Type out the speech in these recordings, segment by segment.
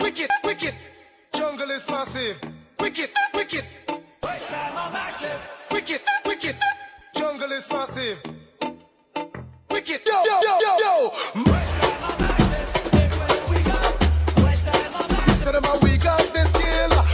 wicked, wicked. Jungle is massive. Wicked, wicked. Wicked, wicked. Jungle is massive. Wicked, yo, yo, yo, yo. Tell them how we got this skill.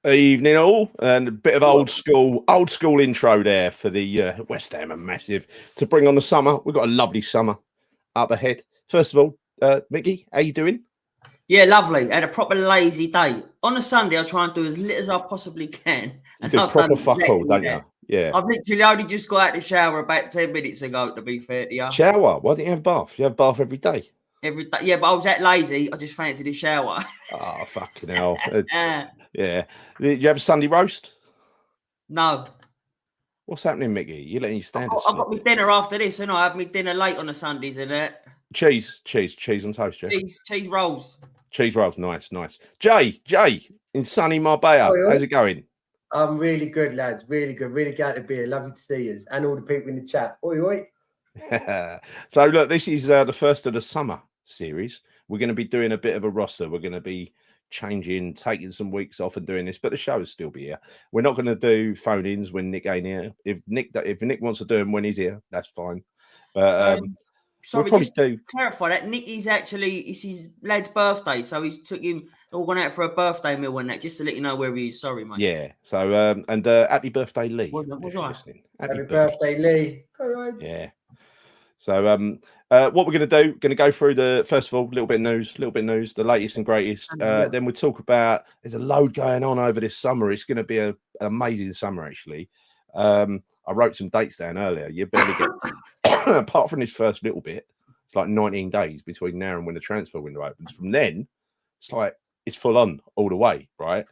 Evening all, and a bit of old school intro there for the West Ham and Massive to bring on the summer. We've got a lovely summer up ahead. First of all, Mickey, how you doing? Yeah, lovely. I had a proper lazy day. On a Sunday, I try and do as little as I possibly can. You do proper fuck all, don't you? Yeah. I've literally only just got out of the shower about 10 minutes ago, to be fair to you. Shower? Why don't you have a bath? You have a bath every day. Every day. Yeah, but I was that lazy. I just fancied a shower. Oh, fucking hell. Yeah. Did you have a Sunday roast? No. What's happening, Mickey? You're letting you stand asleep. I've got my dinner after this, and I have my dinner late on a Sundays, and that. Cheese on toast, yeah? Cheese rolls. Cheese rolls, nice. Jay, in sunny Marbella, how's it going? I'm really good, lads. Really good. Really glad to be here. Lovely to see you and all the people in the chat. Oi. So, look, this is the first of the summer series. We're going to be doing a bit of a roster. We're going to be changing, taking some weeks off and doing this, but the show will still be here. We're not going to do phone-ins when Nick ain't here. If Nick wants to do them when he's here, that's fine. But sorry, we'll just to clarify that Nick is it's his lad's birthday, so he's took him all gone out for a birthday meal and that, just to let you know where he is. Sorry, mate. Yeah. So and happy birthday, Lee. Was I? Happy birthday, Lee. Yeah. So what we're going to go through first of all, a little bit of news, the latest and greatest. Then we'll talk about, there's a load going on over this summer. It's going to be an amazing summer, actually. I wrote some dates down earlier. You barely get, apart from this first little bit, it's like 19 days between now and when the transfer window opens. From then, it's full on all the way, right?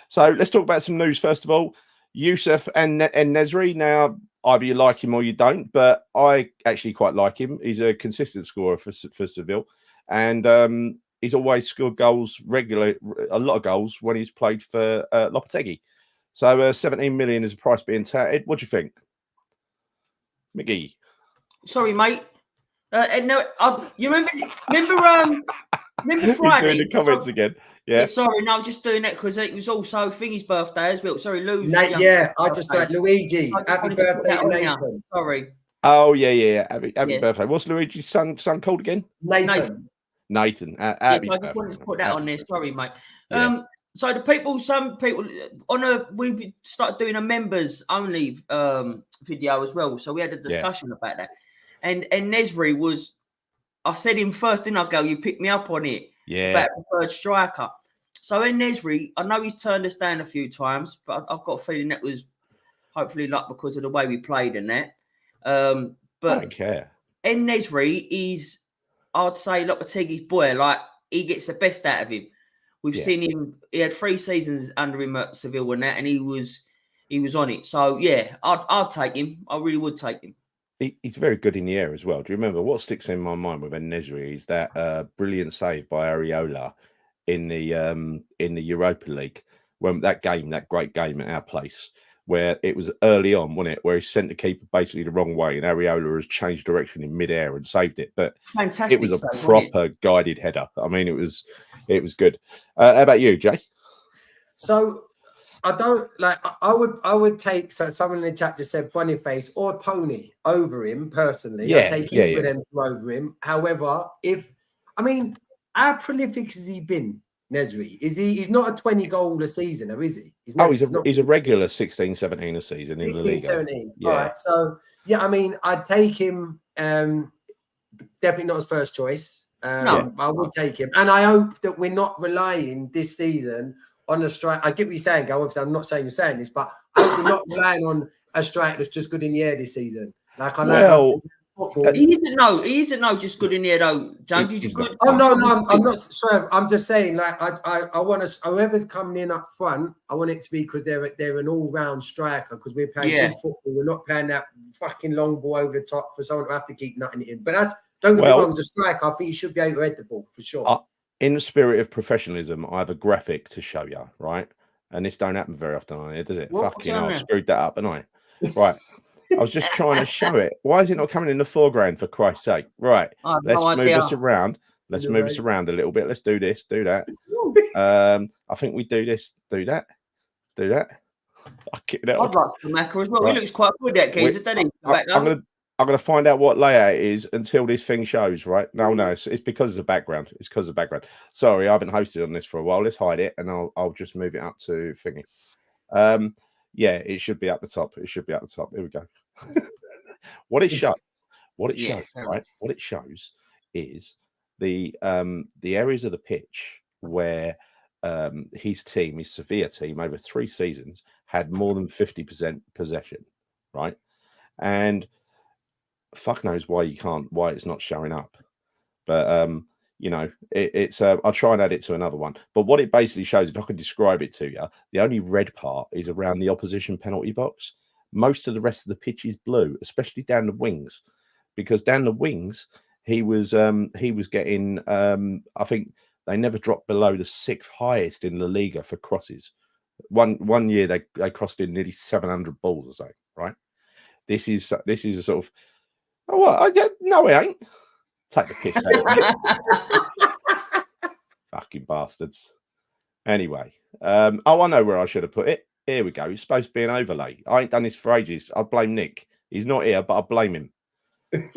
So let's talk about some news first of all. Yusuf and Nesyri. Now, either you like him or you don't, but I actually quite like him. He's a consistent scorer for Seville, and he's always scored goals regularly, a lot of goals when he's played for Lopetegui. So 17 million is the price being touted. What do you think, Mickey? Sorry, mate. No, you remember Friday? He's doing the comments again. Yeah. Sorry, no, I was just doing that because it was also Thingy's birthday as well. Sorry, Lou's. Yeah, I just like Luigi. Happy birthday to Nathan. Sorry. Oh yeah. Happy birthday. What's Luigi's son called again? Nathan. I just wanted to put that on there. Sorry, mate. Yeah. So some people we've started doing a members only video as well. So we had a discussion about that, and Nesyri was. I said him first, didn't I? Go, you picked me up on it. Yeah. About preferred striker. So in Nesyri, I know he's turned us down a few times, but I've got a feeling that was hopefully luck because of the way we played in that. But I don't care. In Nesyri, I'd say Lopetegui's boy. Like, he gets the best out of him. We've seen him. He had 3 seasons under him at Seville and that, and he was on it. So yeah, I'd take him. I really would take him. He's very good in the air as well. Do you remember what sticks in my mind with Nesyri is that brilliant save by Areola in the Europa League when that great game at our place, where it was early on, wasn't it? Where he sent the keeper basically the wrong way, and Areola has changed direction in midair and saved it. But fantastic! It was a proper guided header. I mean, it was good. How about you, Jay? So. I don't like. I would take. So someone in the chat just said Boniface or Tony over him personally. Yeah, I take either of them over him. However, how prolific has he been? Nesyri, he's not a 20 goal a season, or is he? He's a regular 16, 17 a season in the league. 17. Yeah. All right. So yeah, I'd take him. Definitely not his first choice. No, I would take him, and I hope that we're not relying this season on a strike. I get what you're saying, Go. Obviously, I'm not saying you're saying this, but I hope we're not relying on a strike that's just good in the air this season. Like I know football. He isn't just good in the air though, James. He's good. Oh no, I'm not. Sorry, I'm just saying. Like I want us. Whoever's coming in up front, I want it to be because they're an all-round striker. Because we're playing good football. We're not playing that fucking long ball over the top for someone to have to keep nutting it in. But Don't get me wrong, as a striker, I think you should be able to head the ball for sure. In the spirit of professionalism, I have a graphic to show you, right? And this don't happen very often on here, does it? Fucking hell, I've screwed that up, haven't I? Right. I was just trying to show it. Why is it not coming in the foreground, for Christ's sake? Right. Let's move us around. Let's move us around a little bit. Let's do this, do that. I think we do this, do that, do that. I'd like Scamacca as well. Right. He looks quite good at Keys, doesn't he? I'm gonna find out what layout it is until this thing shows, right? No, it's because of the background. It's because of the background. Sorry, I haven't hosted on this for a while. Let's hide it and I'll just move it up to thingy. Yeah, it should be up the top. It should be up the top. Here we go. What it shows, right? What it shows is the areas of the pitch where his team, his Sevilla team, over 3 seasons had more than 50% possession, right? And fuck knows why it's not showing up. But you know, it's I'll try and add it to another one. But what it basically shows, if I could describe it to you, the only red part is around the opposition penalty box. Most of the rest of the pitch is blue, especially down the wings, because down the wings he was getting I think they never dropped below the 6th highest in La Liga for crosses. One year they crossed in nearly 700 balls or so, right? This is a sort of no, it ain't. Take the piss out. Fucking bastards. Anyway, I know where I should have put it. Here we go. It's supposed to be an overlay. I ain't done this for ages. I blame Nick. He's not here, but I blame him.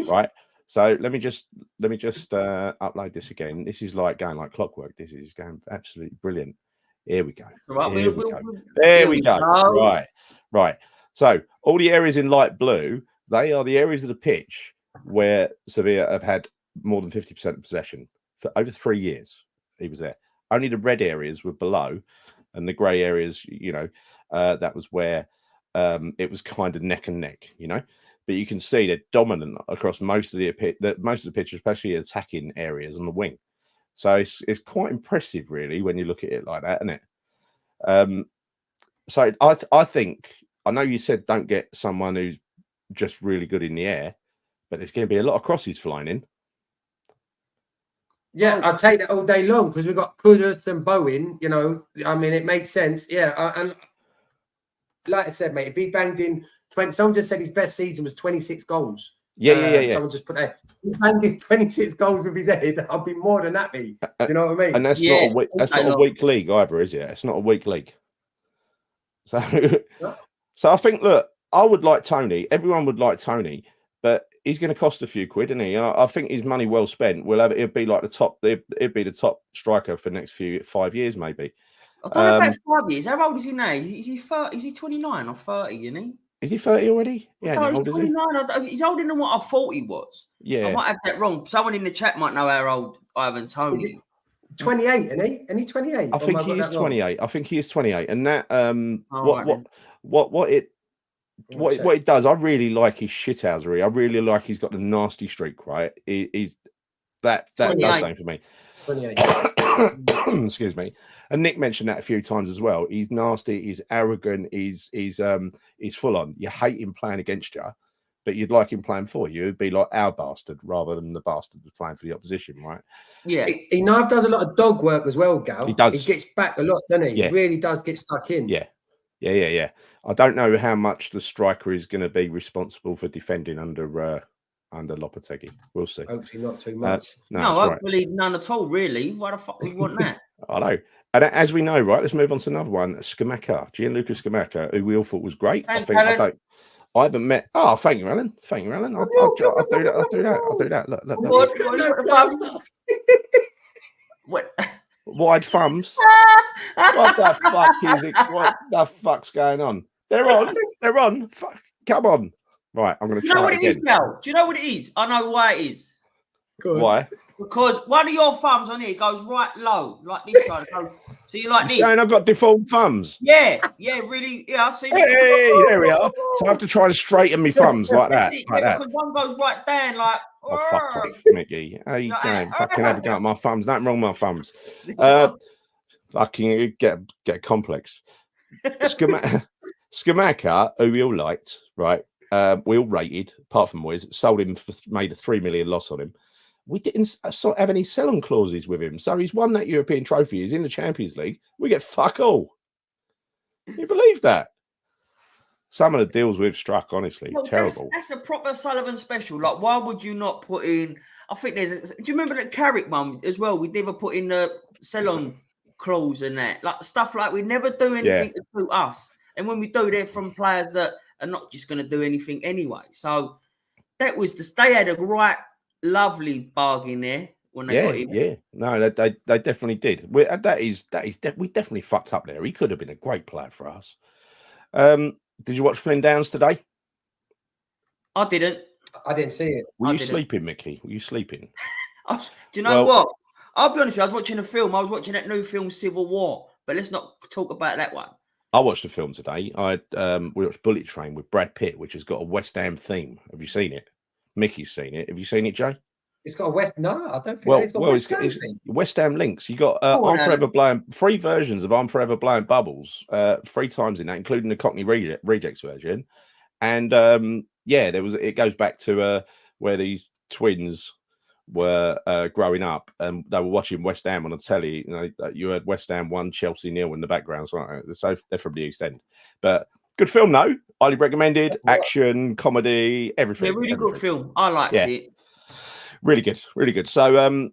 Right. So let me just upload this again. This is like going like clockwork. This is going absolutely brilliant. Here we go. There we go. Right. So all the areas in light blue, they are the areas of the pitch where Sevilla have had more than 50% possession for over 3 years. He was there. Only the red areas were below, and the grey areas, you know, that was where it was kind of neck and neck, you know. But you can see they're dominant across most of the pitch, especially attacking areas on the wing. So it's quite impressive, really, when you look at it like that, isn't it? So I think, I know you said don't get someone who's just really good in the air, but there's going to be a lot of crosses flying in. Yeah, I'll take that all day long because we've got Kudus and Bowen, you know. I mean, it makes sense. Yeah, and like I said, mate, if he bangs in 20, someone just said his best season was 26 goals. Yeah. Someone just put that. He banged in 26 goals with his head. I'll be more than happy. Do you know what I mean? And that's not a weak league either, is it? It's not a weak league. So, I think, look, I would like Tony. Everyone would like Tony, but he's going to cost a few quid, isn't he? I think his money well spent. He'll be like the top. It'd be the top striker for the next 5 years, maybe. I don't know about 5 years. How old is he now? Is he 30? Is he 29 or 30? Isn't he? Is he 30 already? Yeah, no, he's 29. He's older than what I thought he was. Yeah, I might have that wrong. Someone in the chat might know how old Ivan Tony. 28, isn't he? And he's 28. I think he is 28. I think he is 28. And that what it does, I really like his shithousery. I really like he's got the nasty streak, right? He's that does something for me. 28. Excuse me. And Nick mentioned that a few times as well. He's nasty, he's arrogant, he's full on. You hate him playing against you, but you'd like him playing for you. It'd be like our bastard rather than the bastard that's playing for the opposition, right? Yeah. He now does a lot of dog work as well, Gal. He does. He gets back a lot, doesn't he? Yeah. He really does get stuck in. Yeah. I don't know how much the striker is going to be responsible for defending under Lopetegui. We'll see. Hopefully not too much. No, hopefully none at all, really. Why the fuck we want that? I know. And as we know, right, let's move on to another one. Gianluca Scamacca, who we all thought was great. Thanks, I haven't met. Oh, thank you, Alan. Thank you, Alan. I'll do that. Look. What? Wide thumbs. What the fuck is it? What the fuck's going on? They're on. Fuck. Come on. Right, I'm going to try. Do you know what it is, Mel? Do you know what it is? I know why it is. Why? Because one of your thumbs on here goes right low, like this side. So you like this. Saying I've got deformed thumbs. Yeah, really. Yeah, I've seen it. Hey, there we are. So I have to try to straighten my thumbs like that. Because one goes right down, like. Oh, fuck off, Mickey. How you going? Fucking have a go at my thumbs. Nothing wrong with my thumbs. Fucking get a complex. Scamacca, who we all liked, right? We all rated, apart from Moyes, sold him made a 3 million loss on him. we didn't have any sell-on clauses with him. So he's won that European trophy. He's in the Champions League. We get fuck all. You believe that? Some of the deals we've struck, honestly, terrible. That's a proper Sullivan special. Like, why would you not put in? I think do you remember that Carrick one as well? We never put in the sell-on clause and that, like stuff like we never do anything to suit us. And when we do, they're from players that are not just going to do anything anyway. So that was they had a right lovely bargain there when they got him. Yeah, no, they definitely did. We definitely fucked up there. He could have been a great player for us. Did you watch Flynn Downs today? I didn't. I didn't see it. Were you sleeping, Mickey? Were you sleeping? Do you know what? I'll be honest with you, I was watching a film. I was watching that new film, Civil War. But let's not talk about that one. I watched the film today. We watched Bullet Train with Brad Pitt, which has got a West Ham theme. Have you seen it? Mickey's seen it. Have you seen it, Jay? It's got a West. No, I don't think it's got West Ham links. You got I'm Forever Blowing 3 versions of I'm Forever Blowing Bubbles, 3 times in that, including the Cockney Rejects version. And it goes back to where these twins were growing up, and they were watching West Ham on the telly. You know, you heard West Ham 1, Chelsea 0 in the background. So they're from the East End. But good film, though. Highly recommended. Action, comedy, everything. Yeah, really good film. I liked it. Really good, really good. So,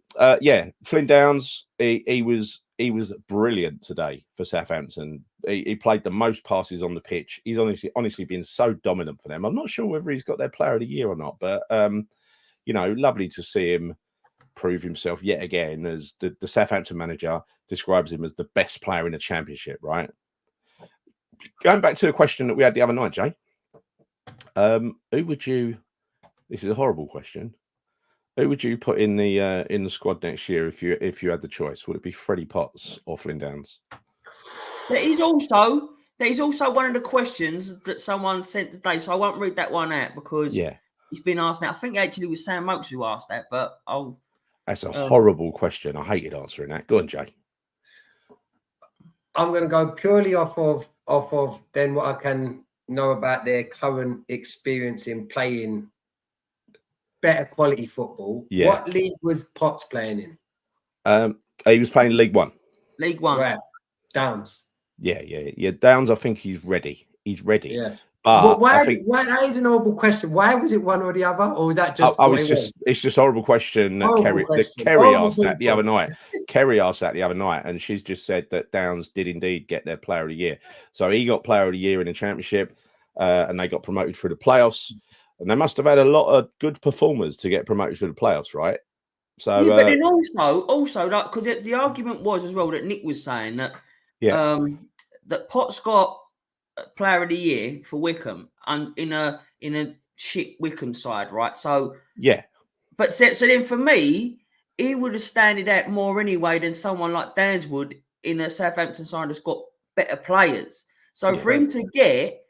Flynn Downs, he was brilliant today for Southampton. He played the most passes on the pitch. He's honestly been so dominant for them. I'm not sure whether he's got their Player of the Year or not, but lovely to see him prove himself yet again, as the Southampton manager describes him as the best player in the Championship. Right. Going back to a question that we had the other night, Jay. Who would you? This is a horrible question. Who would you put in the squad next year if you had the choice? Would it be Freddie Potts or Flynn Downs? That is also one of the questions that someone sent today. So I won't read that one out because it's been asked now. I think actually it was Sam Mokes who asked that, but that's a horrible question. I hated answering that. Go on, Jay. I'm going to go purely off of then what I can know about their current experience in playing better quality football. Yeah. What league was Potts playing in? He was playing League One. League One. Right. Downs. Yeah. Downs, I think he's ready. He's ready. Yeah. But why that is an horrible question. Why was it one or the other? Or was that just it's just a horrible question that Kerry asked that the other night. Kerry asked that the other night, and she's just said that Downs did indeed get their Player of the Year. So he got Player of the Year in the Championship, and they got promoted through the playoffs. And they must have had a lot of good performers to get promoted through the playoffs, right? So, but then also, like, because the argument was as well that Nick was saying that, that Potts got Player of the Year for Wickham and in a shit Wickham side, right? So but so then for me, he would have standed out more anyway than someone like Downs would in a Southampton side that's got better players. So for him to get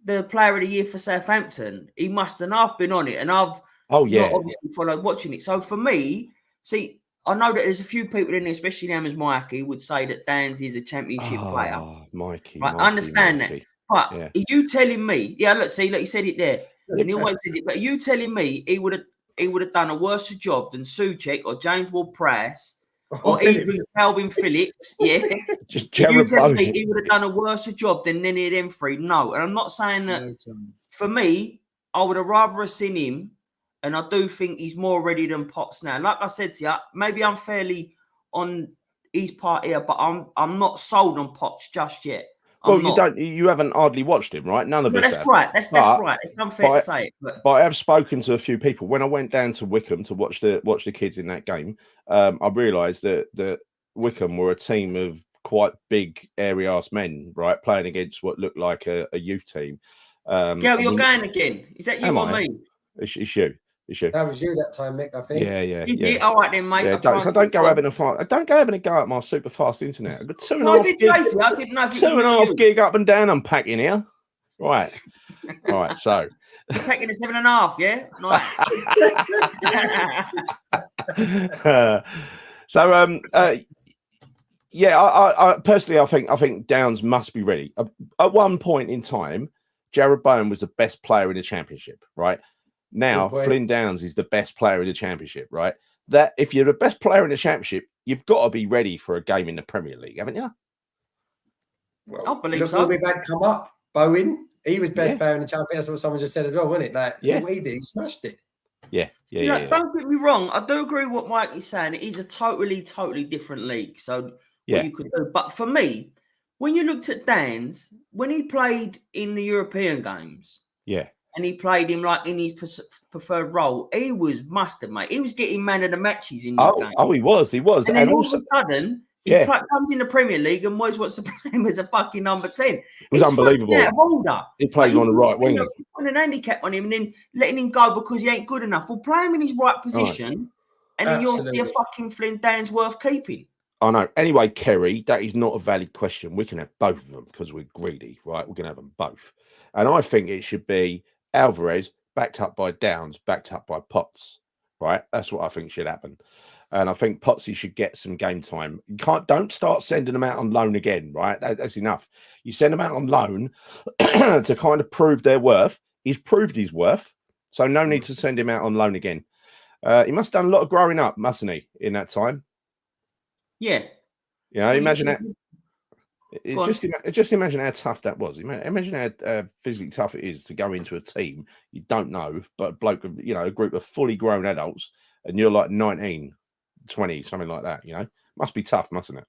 the Player of the Year for Southampton, he must have been on it, and I've not obviously followed watching it. So for me, see, I know that there's a few people in there, especially Namas Mikey, would say that Downs is a Championship player. Mikey, right, I understand that, but are you telling me? Yeah, look, he said it there, and he always says it. But are you telling me he would have done a worse job than Souček or James Ward-Prowse? Or even Calvin Phillips, Just you tell me he would have done a worse job than any of them 3? No, and I'm not saying that. For me, I would have rather seen him, and I do think he's more ready than Potts now. Like I said to you, maybe I'm fairly on his part here, but I'm not sold on Potts just yet. You haven't hardly watched him, right? None of us have. Right. That's right. It's unfair to say it. But I have spoken to a few people. When I went down to Wickham to watch the kids in that game, I realised that Wickham were a team of quite big, airy-ass men, right, playing against what looked like a youth team. You're going again. Is that you or me? It's you. That was you that time, Mick, I think. Yeah. All right then, mate. Yeah, don't go having a fight. Don't go having a go at my super fast internet. I've got 2.5 gig up and down unpacking here. Right. All right, so you're packing a 7.5, yeah? Nice. I personally I think Downs must be ready. At one point in time, Jared Bowen was the best player in the Championship, right? Now, Flynn Downs is the best player in the Championship, right? that if you're the best player in the Championship, you've got to be ready for a game in the Premier League, haven't you? Well, I believe look so. what we've had come up. Bowen, he was best player in the Championship. That's what someone just said as well, wasn't it? Like, look what he did. He smashed it. Yeah. Don't get me wrong. I do agree with what Mike is saying. It is a totally different league. So what you could do. But for me, when you looked at Dan's, when he played in the European games, and he played him like in his preferred role, he was mustard, mate. He was getting man of the matches in the game. Oh, he was. And then all of a sudden, he comes in the Premier League and Moyes wants to play him as a fucking number 10. It was unbelievable. Out of order. He played on the right wing. Putting an handicap on him and then letting him go because he ain't good enough. Well, play him in his right position, and then you'll see a fucking Flynn Dan's worth keeping. I know. Anyway, Kerry, that is not a valid question. We can have both of them because we're greedy, right? We're going to have them both. And I think it should be Alvarez backed up by Downs, backed up by Potts, right? That's what I think should happen. And I think Potsy should get some game time. Don't start sending them out on loan again, right? That's enough. You send them out on loan to kind of prove their worth. He's proved his worth, so no need to send him out on loan again. He must have done a lot of growing up, mustn't he, in that time? Yeah. You know, imagine that. Just imagine how tough that was. Imagine how physically tough it is to go into a team you don't know, but a bloke, you know, a group of fully grown adults, and you're like 19, 20, something like that. You know, must be tough, mustn't it?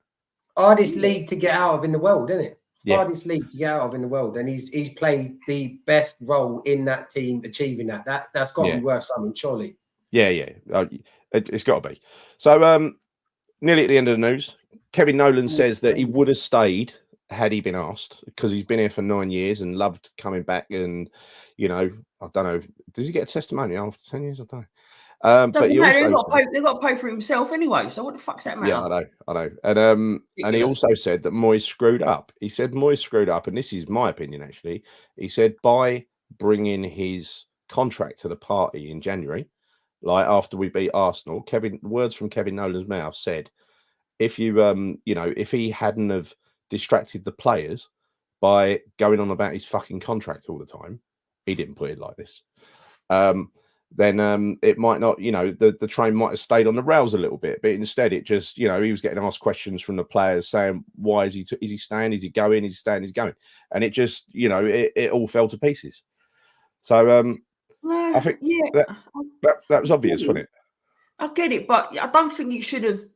Hardest league to get out of in the world, isn't it? Hardest league to get out of in the world, and he's played the best role in that team, achieving that. That's got to be worth something, surely. Yeah. It's got to be. So, nearly at the end of the news, Kevin Nolan says that he would have stayed had he been asked, because he's been here for 9 years and loved coming back. And, you know, I don't know, does he get a testimonial after 10 years? I don't know. But he also they've got to pay for himself anyway. So what the fuck's that matter? Yeah, I know. And he also said that Moyes screwed up. He said Moyes screwed up, and this is my opinion actually. He said by bringing his contract to the party in January, like after we beat Arsenal, words from Kevin Nolan's mouth said, if you if he hadn't have distracted the players by going on about his fucking contract all the time, he didn't put it like this. Then it might not, the train might have stayed on the rails a little bit, but instead it just, he was getting asked questions from the players saying, why is he staying? Is he going? Is he staying? Is he going? And it just, it all fell to pieces. So I think that was obvious, wasn't it? I get it, but I don't think it shouldn't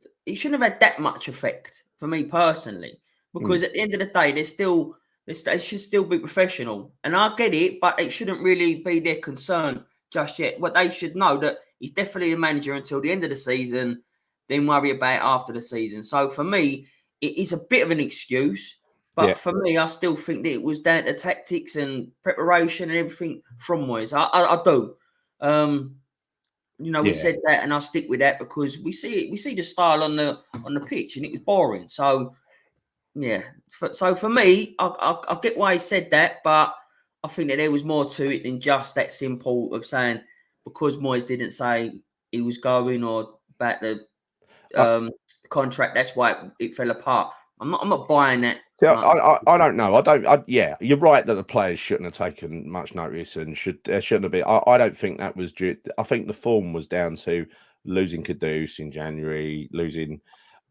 have had that much effect for me personally, because at the end of the day, they should still be professional. And I get it, but it shouldn't really be their concern just yet. What they should know that he's definitely the manager until the end of the season, then worry about it after the season. So for me, it is a bit of an excuse, but for me, I still think that it was down to tactics and preparation and everything from Moyes. I do. We said that, and I stick with that because we see the style on the pitch, and it was boring. So so for me, I get why he said that, but I think that there was more to it than just that simple of saying because Moyes didn't say he was going or about the contract, that's why it fell apart. I'm not buying that. Yeah, I don't know. You're right that the players shouldn't have taken much notice and shouldn't have been. I don't think that was due. I think the form was down to losing Kudus in January, losing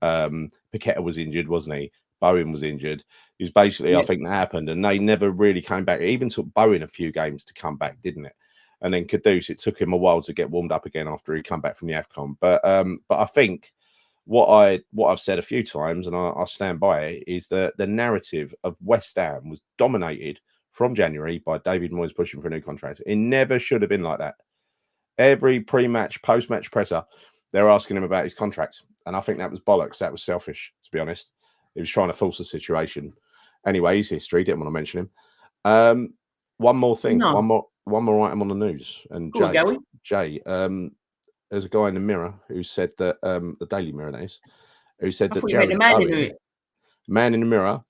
Paqueta was injured, wasn't he? Bowen was injured. It was basically, I think that happened, and they never really came back. It even took Bowen a few games to come back, didn't it? And then Kudus, it took him a while to get warmed up again after he come back from the AFCON. But I think what I've said a few times, and I stand by it, is that the narrative of West Ham was dominated from January by David Moyes pushing for a new contract. It never should have been like that. Every pre-match, post-match presser, they're asking him about his contract, and I think that was bollocks. That was selfish, to be honest. He was trying to force the situation. Anyway, he's history. Didn't want to mention him. One more thing. No. One more item on the news. And Jay, there's a guy in the Mirror who said that the Daily Mirror, that is, who said that Jared Bowen, Man in the Mirror,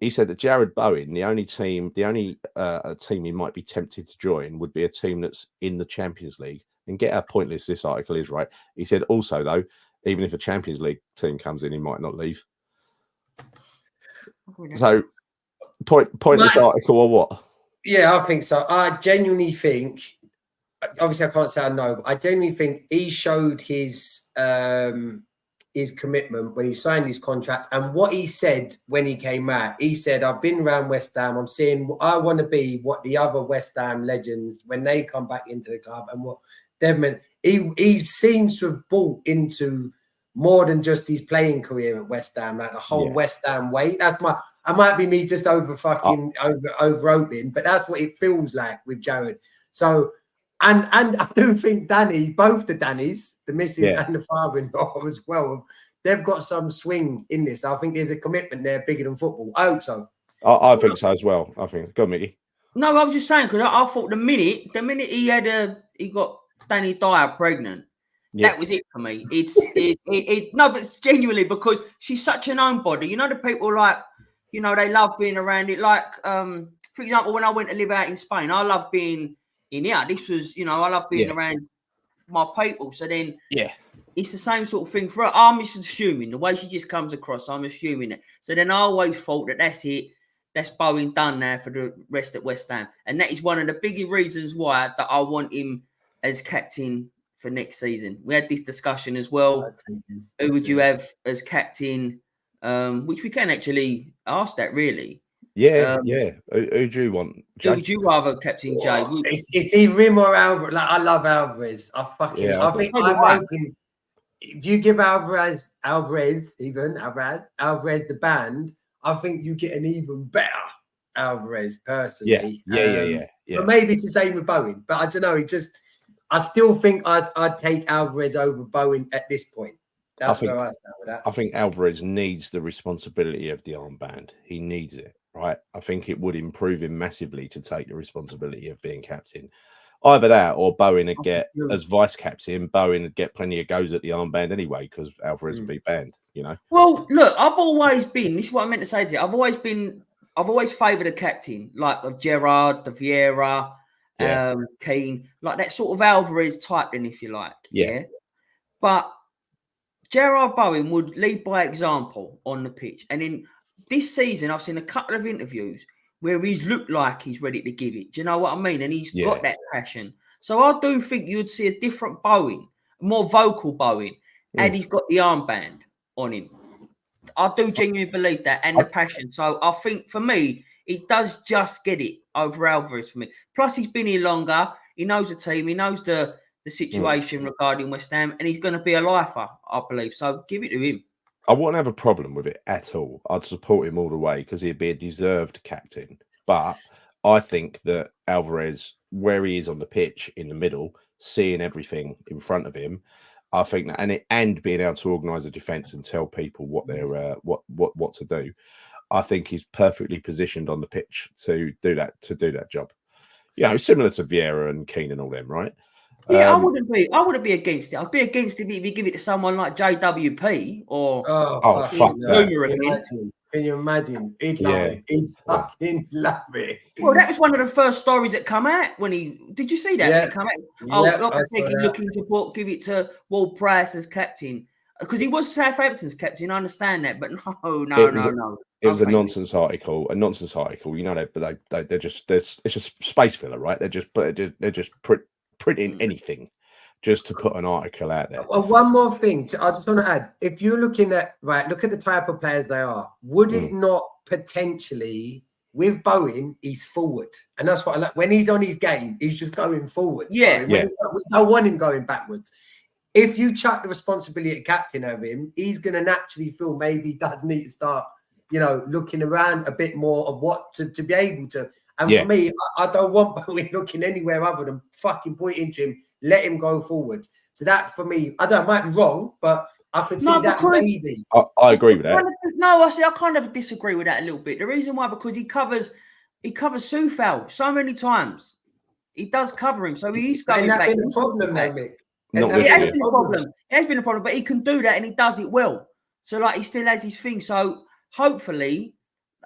he said that Jared Bowen, the only team he might be tempted to join would be a team that's in the Champions League. And get how pointless this article is, right? He said also though, even if a Champions League team comes in, he might not leave. So, pointless article or what? Yeah, I think so. I genuinely think obviously I can't say I know, but I genuinely think he showed his commitment when he signed his contract, and what he said when he came out. He said, "I've been around West Ham. I'm seeing. I want to be what the other West Ham legends when they come back into the club, and what they've meant." He seems to have bought into more than just his playing career at West Ham, like the whole West Ham way. I might be me just over opening, but that's what it feels like with Jared. So, and I do think both the Dannys, the missus and the father-in-law as well, they've got some swing in this. I think there's a commitment there bigger than football. I hope so. I think so as well. I think. Go on, Mickey. No, I was just saying because I thought the minute he got Danny Dyer pregnant, that was it for me. No, but genuinely because she's such an homebody. You know, the people like, you know, they love being around it. Like, for example, when I went to live out in Spain, I love being in here. This was, you know, I love being around my people. So then, it's the same sort of thing for her. I'm just assuming the way she just comes across. I'm assuming it. So then I always thought that's it. That's Bowen done now for the rest at West Ham, and that is one of the bigger reasons why that I want him as captain for next season. We had this discussion as well. Who would you have as captain? Which we can actually ask that really. Who do you want? Jay? Who would you rather, Captain Jay? It's either him or Alvarez. Like, I love Alvarez. I think I'm hoping if you give Alvarez the band, I think you get an even better Alvarez personally. But maybe it's the same with Bowen. But I don't know. I still think I'd take Alvarez over Bowen at this point. That's where I stand with that. I think Alvarez needs the responsibility of the armband. He needs it, right? I think it would improve him massively to take the responsibility of being captain. Either that or Bowen would get, as vice captain, Bowen would get plenty of goes at the armband anyway because Alvarez would be banned, you know? Well, look, I've always been, this is what I meant to say to you, I've always favoured a captain, like the Gerrard, the Vieira, Keane, like that sort of Alvarez type then, if you like. Yeah. But Gerard Bowen would lead by example on the pitch. And in this season, I've seen a couple of interviews where he's looked like he's ready to give it. Do you know what I mean? And he's got that passion. So I do think you'd see a different Bowen, a more vocal Bowen, and he's got the armband on him. I do genuinely believe that, and the passion. So I think for me, he does just get it over Alvarez for me. Plus, he's been here longer. He knows the team. He knows the situation regarding West Ham, and he's going to be a lifer, I believe. So give it to him. I wouldn't have a problem with it at all. I'd support him all the way because he'd be a deserved captain. But I think that Alvarez, where he is on the pitch in the middle, seeing everything in front of him, I think that, and being able to organise a defence and tell people what they're what to do, I think he's perfectly positioned on the pitch to do that job. You know, similar to Vieira and Keane and all them, right? Yeah, I wouldn't be against it. I'd be against it if you give it to someone like JWP or fuck that. Can you imagine? He'd love it. He'd fucking love it. Well, that was one of the first stories that come out when did you see that? Yeah. It come out? Looking to give it to Ward Price as captain. Because he was Southampton's captain, I understand that, but no. It was a nonsense article. You know, they're just it's just space filler, right? They're just printing anything just to put an article out there. Well, one more thing I just want to add. If you're looking at look at the type of players they are. Would it not potentially, with Bowen, he's forward, and that's what I like. When he's on his game, he's just going forward. Yeah. We don't want him going backwards. If you chuck the responsibility of captain over him, he's going to naturally feel maybe he does need to start, looking around a bit more of what to be able to. And for me, I don't want Bowen looking anywhere other than fucking pointing to him, let him go forwards. So that for me, I might be wrong, but I could see that maybe. I agree with that. I kind of disagree with that a little bit. The reason why, because he covers Soufal so many times. He does cover him, so he's going back. And that's been a problem, though, Mick. It has been a problem. It has been a problem, but he can do that and he does it well. So, he still has his thing. So, hopefully,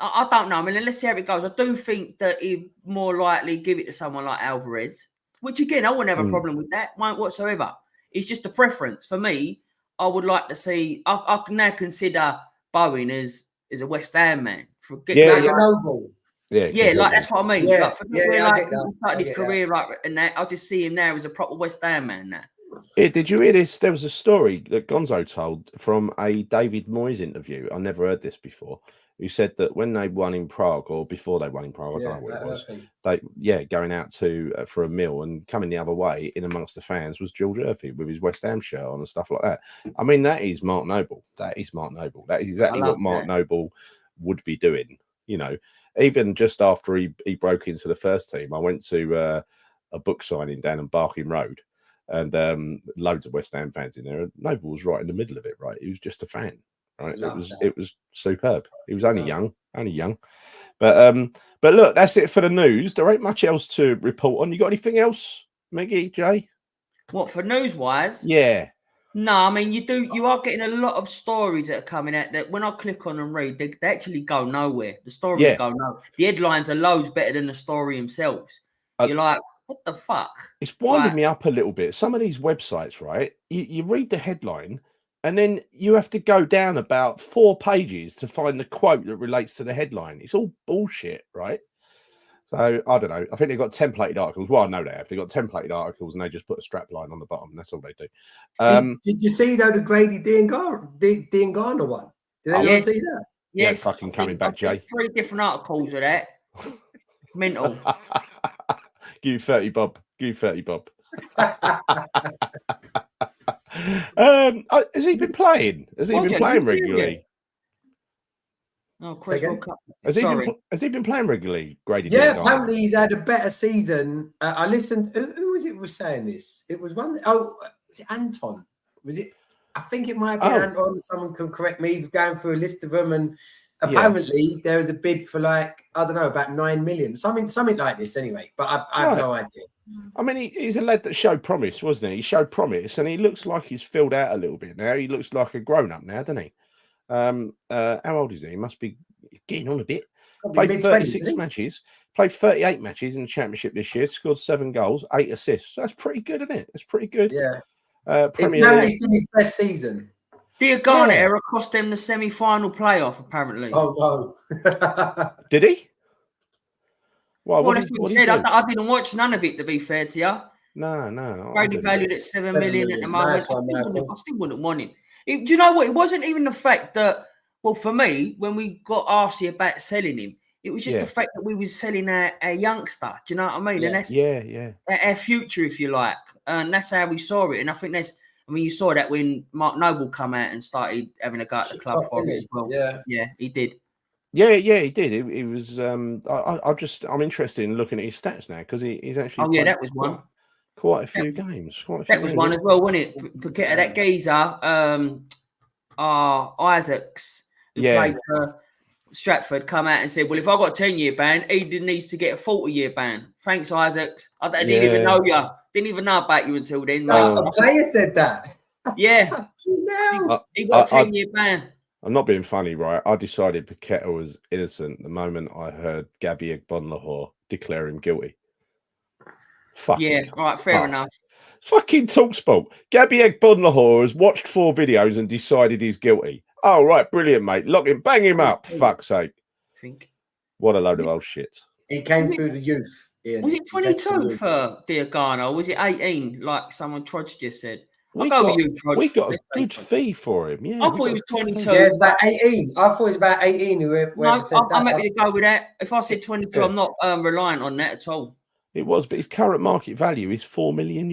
I don't know. I mean, let's see how it goes. I do think that he'd more likely give it to someone like Alvarez, which, again, I wouldn't have a problem with that whatsoever. It's just a preference. For me, I would like to see... I can now consider Bowen as a West Ham man. Noble. Yeah, like that's what I mean. Yeah, Like, where I like get that. he started I his get career, like, and that I just see him now as a proper West Ham man now. Yeah, did you hear this? There was a story that Gonzo told from a David Moyes interview. I never heard this before. Who said that when they won in Prague, or before they won in Prague, I don't know what it was. Going out to for a meal and coming the other way in amongst the fans was George Murphy with his West Ham shirt on and stuff like that. I mean, that is Mark Noble. That is Mark Noble. That is exactly what Mark Noble would be doing. You know, even just after he broke into the first team, I went to a book signing down on Barking Road. And loads of West Ham fans in there. And Noble was right in the middle of it, right? He was just a fan, right? It was superb. He was only young. But look, that's it for the news. There ain't much else to report on. You got anything else, Miggy, Jay? What, for news wise? Yeah. No, I mean you are getting a lot of stories that are coming out that when I click on and read, they actually go nowhere. The stories go nowhere. The headlines are loads better than the story themselves. You're like, what the fuck? It's winding me up a little bit. Some of these websites, right? You read the headline and then you have to go down about 4 pages to find the quote that relates to the headline. It's all bullshit, right? So I don't know. I think they've got templated articles. Well, I know they have. They've got templated articles and they just put a strap line on the bottom. That's all they do. Did you see though the Grady Diangana one? Did anyone see that? Yes. Yeah, fucking coming back, Jay. 3 different articles of that. Mental. Give you 30 bob. Give you 30 bob. Has he been playing? Has he been playing regularly? Oh, Chris World Cup. Has he been playing regularly, Grady? Yeah, apparently he's had a better season. I listened. Who was it was saying this? It was one. Oh, was it Anton? Was it? I think it might be Anton. Someone can correct me. He was going through a list of them, and apparently there was a bid for like I don't know about 9 million, something like this. Anyway, but I have no idea. I mean, he's a lad that showed promise, wasn't he? He showed promise, and he looks like he's filled out a little bit now. He looks like a grown up now, doesn't he? How old is he? He must be getting on a bit. Played 36 matches, played 38 matches in the championship this year, scored 7 goals, 8 assists. That's pretty good, isn't it? That's pretty good. Yeah. Premier League. It's been his best season. Diangana era cost them the semi-final playoff, apparently. Oh no. Did he? Well, that's what he said. I didn't watch none of it, to be fair to you. No. Brady valued at 7 million at the moment. I still wouldn't want him. Do you know what? It wasn't even the fact that, well, for me, when we got asked about selling him, it was just the fact that we was selling a youngster. Do you know what I mean? Yeah. And that's our future, if you like. And that's how we saw it. And I think you saw that when Mark Noble come out and started having a go at the club for it as well. Yeah, he did. Yeah, he did. It was. I'm interested in looking at his stats now because he's actually. Oh yeah, that was one. Quite a few games. That was one as well, wasn't it? Paqueta, that geezer, Isaacs, who played for Stratford, come out and said, "Well, if I got a 10-year ban, he needs to get a 40-year ban." Thanks, Isaacs. I didn't even know you. Didn't even know about you until then. Some players did that. Yeah, he got a 10-year ban. I'm not being funny, right? I decided Paqueta was innocent the moment I heard Gabby Egbon-Lahore declare him guilty. Fair enough. Fucking TalkSport. Gabby Egbon-Lahore has watched 4 videos and decided he's guilty. Oh, right, brilliant, mate. Lock him, bang him up. Fuck's sake. What a load of old shit. He came through the youth. Ian. Was it 22 for Diangana, or was it 18, like someone Trudge just said? We got a good fee for him. Yeah, I thought he was 22. Yeah, it's about 18. I thought it was about 18. I'm happy to go with that. If I said 22, I'm not reliant on that at all. It was, but his current market value is €4 million.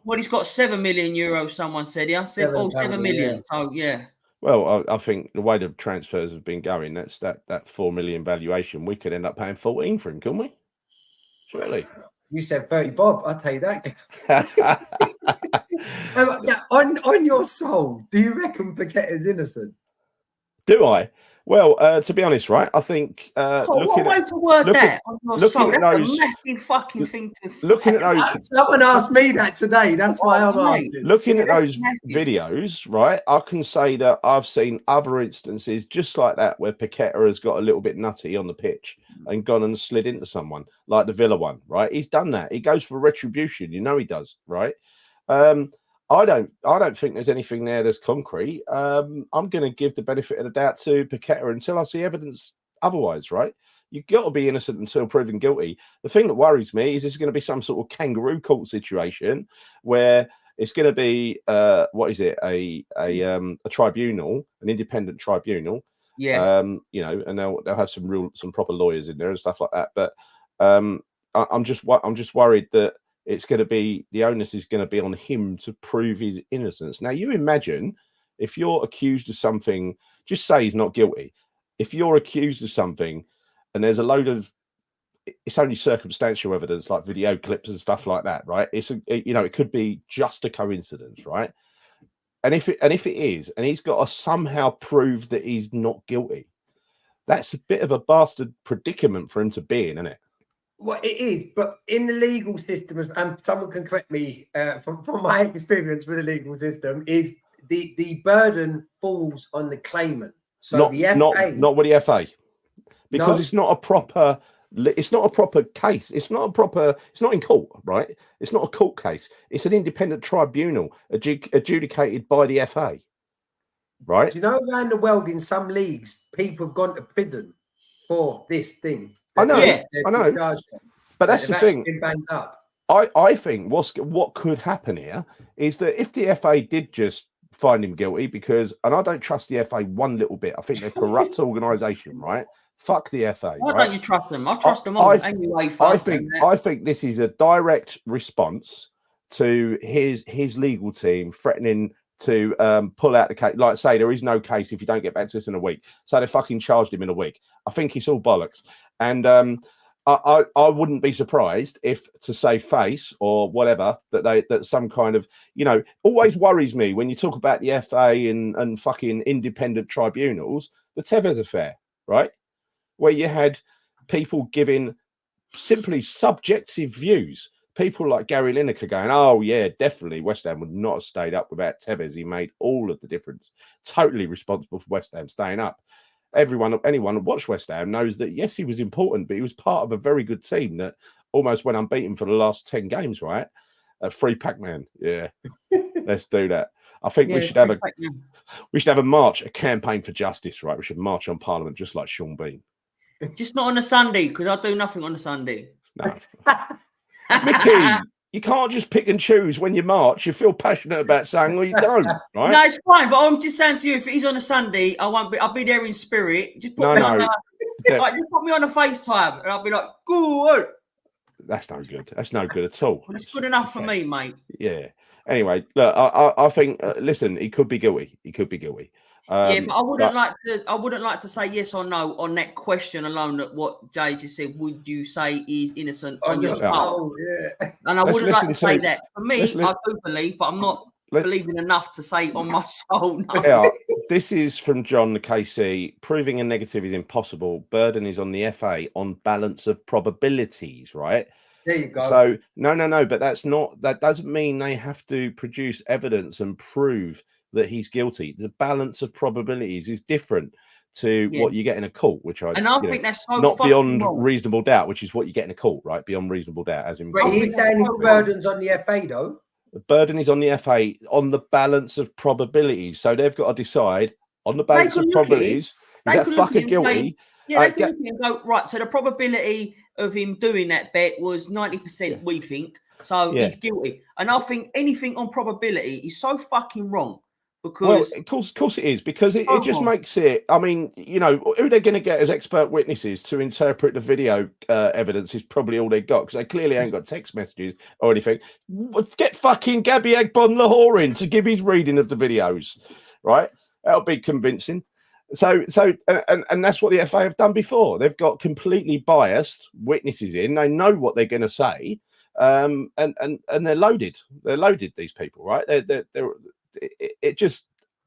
Well, he's got €7 million. Someone said. I said, 7 million. So yeah. Well, I think the way the transfers have been going, that's that 4 million valuation. We could end up paying 14 for him, couldn't we? Surely. You said 30 bob. I'll tell you that. On your soul, do you reckon Paqueta is innocent? Do I? Well, to be honest, right, I think what way to word that on your soul? That's a massive fucking thing to say. Looking at those, someone asked me that today. That's why I'm asking. Looking at those videos, right, I can say that I've seen other instances just like that where Paqueta has got a little bit nutty on the pitch and gone and slid into someone, like the Villa one, right? He's done that. He goes for retribution. You know he does, right? I don't think there's anything there that's concrete. I'm going to give the benefit of the doubt to Paqueta until I see evidence otherwise, right? You've got to be innocent until proven guilty. The thing that worries me is this going to be some sort of kangaroo court situation where it's going to be what is it? A tribunal, an independent tribunal. Yeah. You know, and they'll have some proper lawyers in there and stuff like that. But I'm just worried that it's going to be, the onus is going to be on him to prove his innocence. Now, you imagine if you're accused of something, just say he's not guilty. If you're accused of something and there's a load of, it's only circumstantial evidence like video clips and stuff like that, right? It could be just a coincidence, right? And if it is, and he's got to somehow prove that he's not guilty, that's a bit of a bastard predicament for him to be in, isn't it? Well, it is, but in the legal system, and someone can correct me from my experience with the legal system, is the burden falls on the claimant. So not the FA, not with the FA, because No? it's not a proper case. It's not in court, right? It's not a court case. It's an independent tribunal adjudicated by the FA, right? Do you know around the world in some leagues, people have gone to prison for this thing? I know, Yeah. I know. But that's the thing. Been banged up. I think what could happen here is that if the FA did just find him guilty, because, and I don't trust the FA one little bit. I think they're a corrupt organisation, right? Fuck the FA. Why right? don't you trust them? I trust them all. Anyway, I think this is a direct response to his legal team threatening to pull out the case. Like, say, there is no case if you don't get back to us in a week. So they fucking charged him in a week. I think it's all bollocks. And I wouldn't be surprised if, to save face or whatever, that some kind of, always worries me when you talk about the FA and fucking independent tribunals, the Tevez affair, right? Where you had people giving simply subjective views. People like Gary Lineker going, oh, yeah, definitely West Ham would not have stayed up without Tevez. He made all of the difference. Totally responsible for West Ham staying up. Anyone who watched West Ham knows that, yes, he was important, but he was part of a very good team that almost went unbeaten for the last 10 games, right? Free Pac-Man. Yeah, let's do that. I think we should have a march, a campaign for justice, right? We should march on Parliament just like Sean Bean. Just not on a Sunday, because I do nothing on a Sunday. No. Mickey, you can't just pick and choose when you march. You feel passionate about something or you don't, right? No, it's fine, but I'm just saying to you, if he's on a Sunday, I'll be there in spirit. Just put me on just put me on a FaceTime and I'll be like, good. That's no good. That's no good at all. Well, it's good enough for me, mate. Yeah. Anyway, look, I think listen, he could be guilty. He could be guilty. Yeah, but I wouldn't like to say yes or no on that question alone. That what Jay just said. Would you say he's innocent on your soul? Yeah. And I wouldn't like to say that. For me, I do believe, but I'm not believing enough to say on my soul. No. Yeah, this is from John the KC. Proving a negative is impossible. Burden is on the FA on balance of probabilities, right? There you go. So no, but that doesn't mean they have to produce evidence and prove that he's guilty. The balance of probabilities is different to what you get in a court, which I think that's so not beyond wrong. reasonable doubt, which is what you get in a court, right? Beyond reasonable doubt, as in. But he's saying his burden's on the FA, though. The burden is on the FA on the balance of probabilities, so they've got to decide on the balance of probabilities. Is that fucking guilty? They can look at it and go, right, so the probability of him doing that bet was 90%, we think. So he's guilty. And I think anything on probability is so fucking wrong. Because of course it is, because it just makes it. I mean, who they're going to get as expert witnesses to interpret the video evidence is probably all they've got, because they clearly ain't got text messages or anything. Get fucking Gabby Agbon Lahore in to give his reading of the videos, right? That'll be convincing. So and that's what the FA have done before. They've got completely biased witnesses in. They know what they're going to say, and they're loaded. They're loaded. These people, right?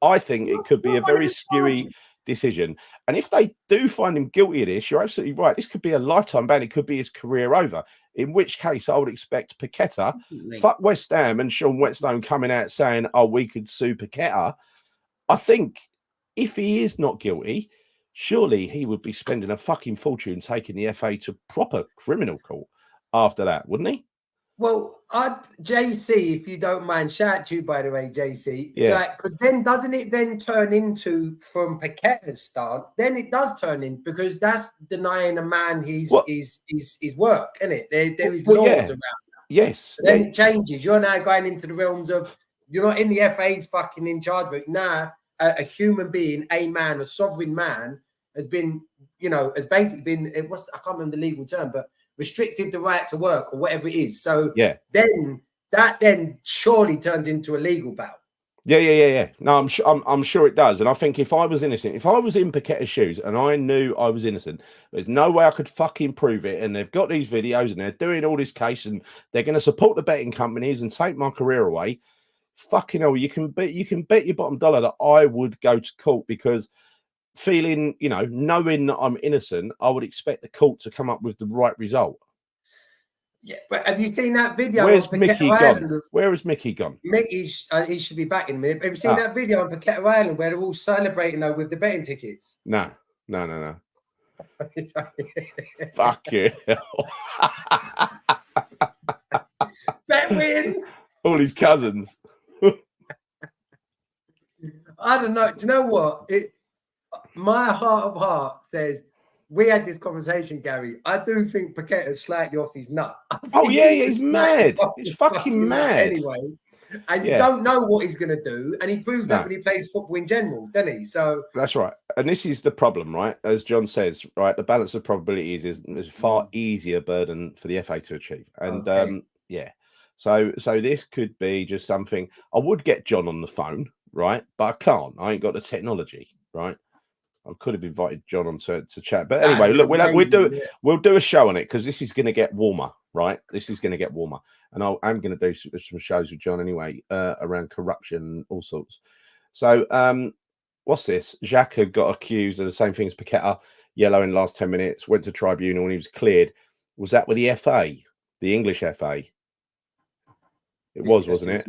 I think it could be a very skewy decision. And if they do find him guilty of this, you're absolutely right. This could be a lifetime ban. It could be his career over. In which case, I would expect Paqueta, fuck West Ham and Sean Whetstone coming out saying, oh, we could sue Paqueta. I think if he is not guilty, surely he would be spending a fucking fortune taking the FA to proper criminal court after that, wouldn't he? Well, JC, if you don't mind, shout out to you, by the way, JC. Yeah. Like, because then doesn't it then turn into, from Paqueta's stance, then it does turn in, because that's denying a man his work, isn't it? There is laws around that. Yes. So then it changes. You're now going into the realms of, you're not in the FA's fucking in charge of it. Now, a human being, a man, a sovereign man, has been, has basically been, I can't remember the legal term, but restricted the right to work or whatever it is. So then that surely turns into a legal bout. Yeah. No, I'm sure it does. And I think if I was innocent, if I was in Paqueta's shoes and I knew I was innocent, there's no way I could fucking prove it. And they've got these videos and they're doing all this case and they're going to support the betting companies and take my career away. Fucking hell, you can bet your bottom dollar that I would go to court, because feeling, knowing that I'm innocent, I would expect the court to come up with the right result. Yeah, but have you seen that video? Where's Mickey gone? Where is Mickey gone? Mickey, he should be back in a minute. Have you seen that video on Paqueta Island where they're all celebrating with the betting tickets? No. Fuck you. Bet win. All his cousins. I don't know. Do you know what? My heart of heart says, we had this conversation, Gary. I do think Paqueta's slightly off his nut. Oh, yeah, he's mad. He's fucking mad. Anyway, and you don't know what he's going to do. And he proves that when he plays football in general, doesn't he? So that's right. And this is the problem, right? As John says, right, the balance of probabilities is a far easier burden for the FA to achieve. And so this could be just something. I would get John on the phone, right? But I can't. I ain't got the technology, right? I could have invited John on to chat, but anyway, look, we'll do a show on it, because this is going to get warmer, right? This is going to get warmer, and I'm going to do some shows with John anyway around corruption and all sorts. So, what's this? Xhaka got accused of the same thing as Paqueta, yellow in the last 10 minutes, went to tribunal and he was cleared. Was that with the FA, the English FA? It was, wasn't it?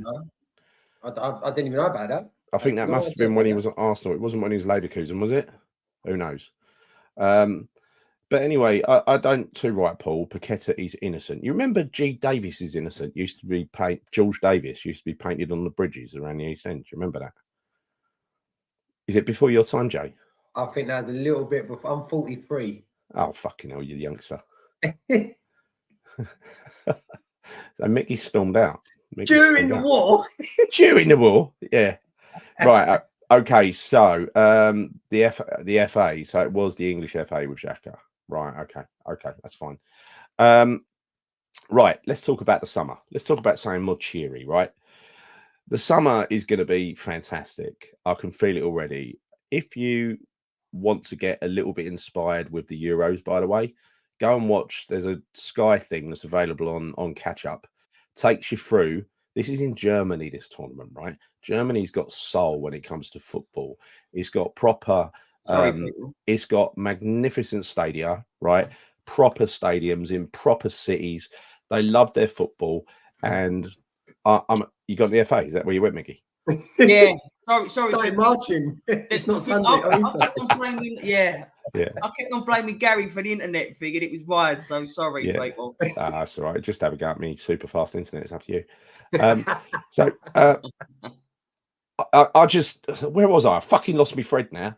I didn't even know about that. I think that must have been when he was at Arsenal. It wasn't when he was Leverkusen, was it? Who knows? But anyway, I don't too right, Paul. Paqueta is innocent. You remember G. Davis is innocent? Used to be George Davis used to be painted on the bridges around the East End. Do you remember that? Is it before your time, Jay? I think that's a little bit before. I'm 43. Oh, fucking hell, you youngster. So Mickey stormed out. During the war? During the war, yeah. Right. Okay. So the FA. So it was the English FA with Xhaka. Right. Okay. That's fine. Right. Let's talk about the summer. Let's talk about something more cheery. Right. The summer is going to be fantastic. I can feel it already. If you want to get a little bit inspired with the Euros, by the way, go and watch. There's a Sky thing that's available on Catch Up. Takes you through. This is in Germany, this tournament, right? Germany's got soul when it comes to football. It's got proper, it's got magnificent stadia, right? Proper stadiums in proper cities. They love their football. And you got the FA? Is that where you went, Mickey? Yeah. Sorry. Started marching. It's not Sunday. I kept on blaming Gary for the internet thing, and it was wired. So sorry, people. That's all right. Just have a go at me. Super fast internet. It's up to you. I just, where was I fucking lost me thread now.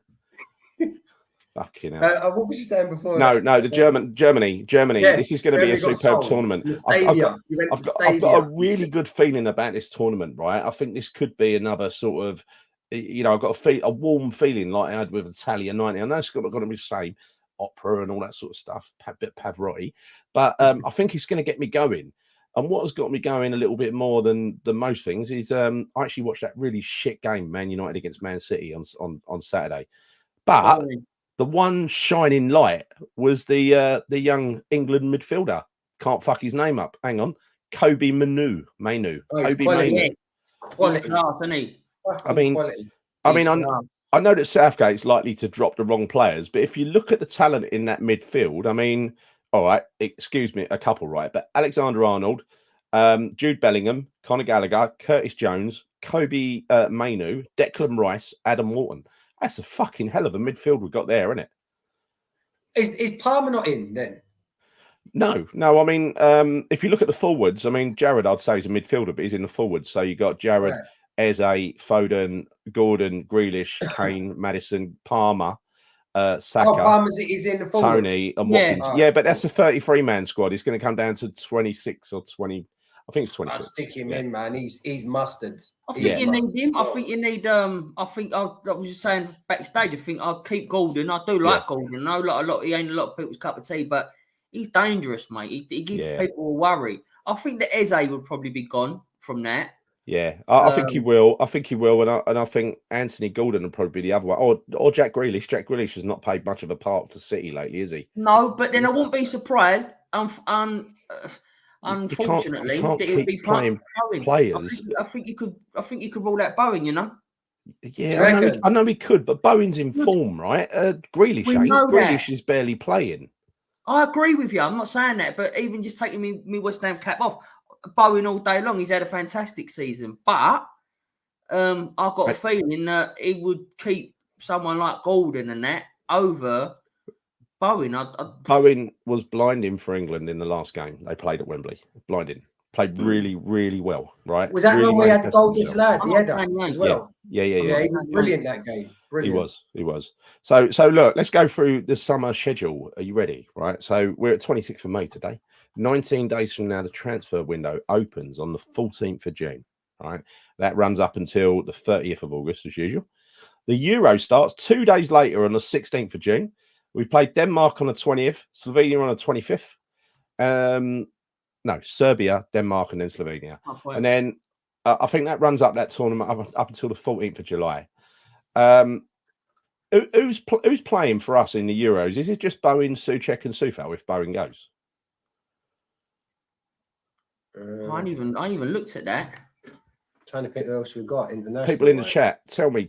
Fucking hell. What was you saying before? No, Germany. Yes, this is going to be a superb tournament. I've got a really good feeling about this tournament, right? I think this could be another sort of, I've got a warm feeling like I had with Italia 90. I know it's going to be the same, opera and all that sort of stuff, a bit Pavarotti, but I think it's going to get me going. And what has got me going a little bit more than most things is I actually watched that really shit game, Man United against Man City on Saturday. But the one shining light was the young England midfielder. Can't fuck his name up. Hang on. Kobe Manu. Kobe Manu. Quality. I know that Southgate's likely to drop the wrong players, but if you look at the talent in that midfield, I mean, all right, excuse me, a couple, right? But Alexander-Arnold, Jude Bellingham, Conor Gallagher, Curtis Jones, Kobe Manu, Declan Rice, Adam Wharton. That's a fucking hell of a midfield we've got there, isn't it? Is Palmer not in then? No. I mean, if you look at the forwards, I mean, Jared, I'd say is a midfielder, but he's in the forwards. So you got Jared, Eze, Foden, Gordon, Grealish, Kane, Maddison, Palmer, Saka, Palmer's is in the forwards. Tony, and Watkins. Yeah, but that's a 33-man squad. It's going to come down to 26 or 20. I think it's 26. I'll stick him in, man. He's mustard. I think you need him. I think you need. I was just saying backstage. I think I'll keep Gordon. I do like Gordon. I know a lot. He ain't a lot of people's cup of tea, but he's dangerous, mate. He gives people a worry. I think that Eze would probably be gone from that. Yeah, I think he will. I think he will, and I think Anthony Gordon will probably be the other one, or Jack Grealish. Jack Grealish has not played much of a part for City lately, is he? No, but then I wouldn't be surprised. Unfortunately, you can't that he'll be playing players. I think you could rule out Bowen. You know. Yeah, I know he could, but Bowen's in form, right? Grealish, Grealish is barely playing. I agree with you. I'm not saying that, but even just taking me West Ham cap off, Bowen all day long, he's had a fantastic season. But I've got a feeling that he would keep someone like Gordon and that over Bowen. Bowen was blinding for England in the last game. They played at Wembley. Blinding. Played really, really well, right? Was that really when we had the goal disallowed? As well. Yeah. He was brilliant that game. Brilliant. He was. So look, let's go through the summer schedule. Are you ready? Right. So we're at 26th of May today. 19 days from now, the transfer window opens on the 14th of June. Right. That runs up until the 30th of August, as usual. The Euro starts 2 days later on the 16th of June. We played Denmark on the 20th, Slovenia on the 25th. Serbia, Denmark, and then Slovenia. And then I think that runs up that tournament up until the 14th of July. Who's playing for us in the Euros? Is it just Bowen, Souček, and Soufal if Bowen goes? I ain't even looked at that. Trying to think who else we've got international. People in the chat, tell me,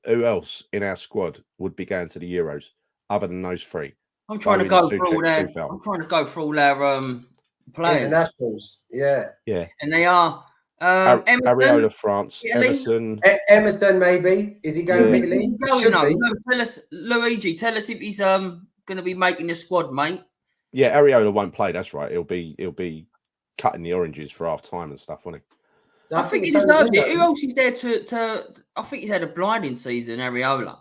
who else in our squad would be going to the Euros other than those three? I'm trying to go through all their. I'm trying to go through all their players. Internationals, yeah, and they are Areola, France, Emerson. Emerson, maybe is he going to Italy? Tell us, Luigi. Tell us if he's going to be making the squad, mate. Yeah, Areola won't play. That's right. He'll be cutting the oranges for half time and stuff, won't he? I think he deserves it. Who else is there to? I think he's had a blinding season, Areola.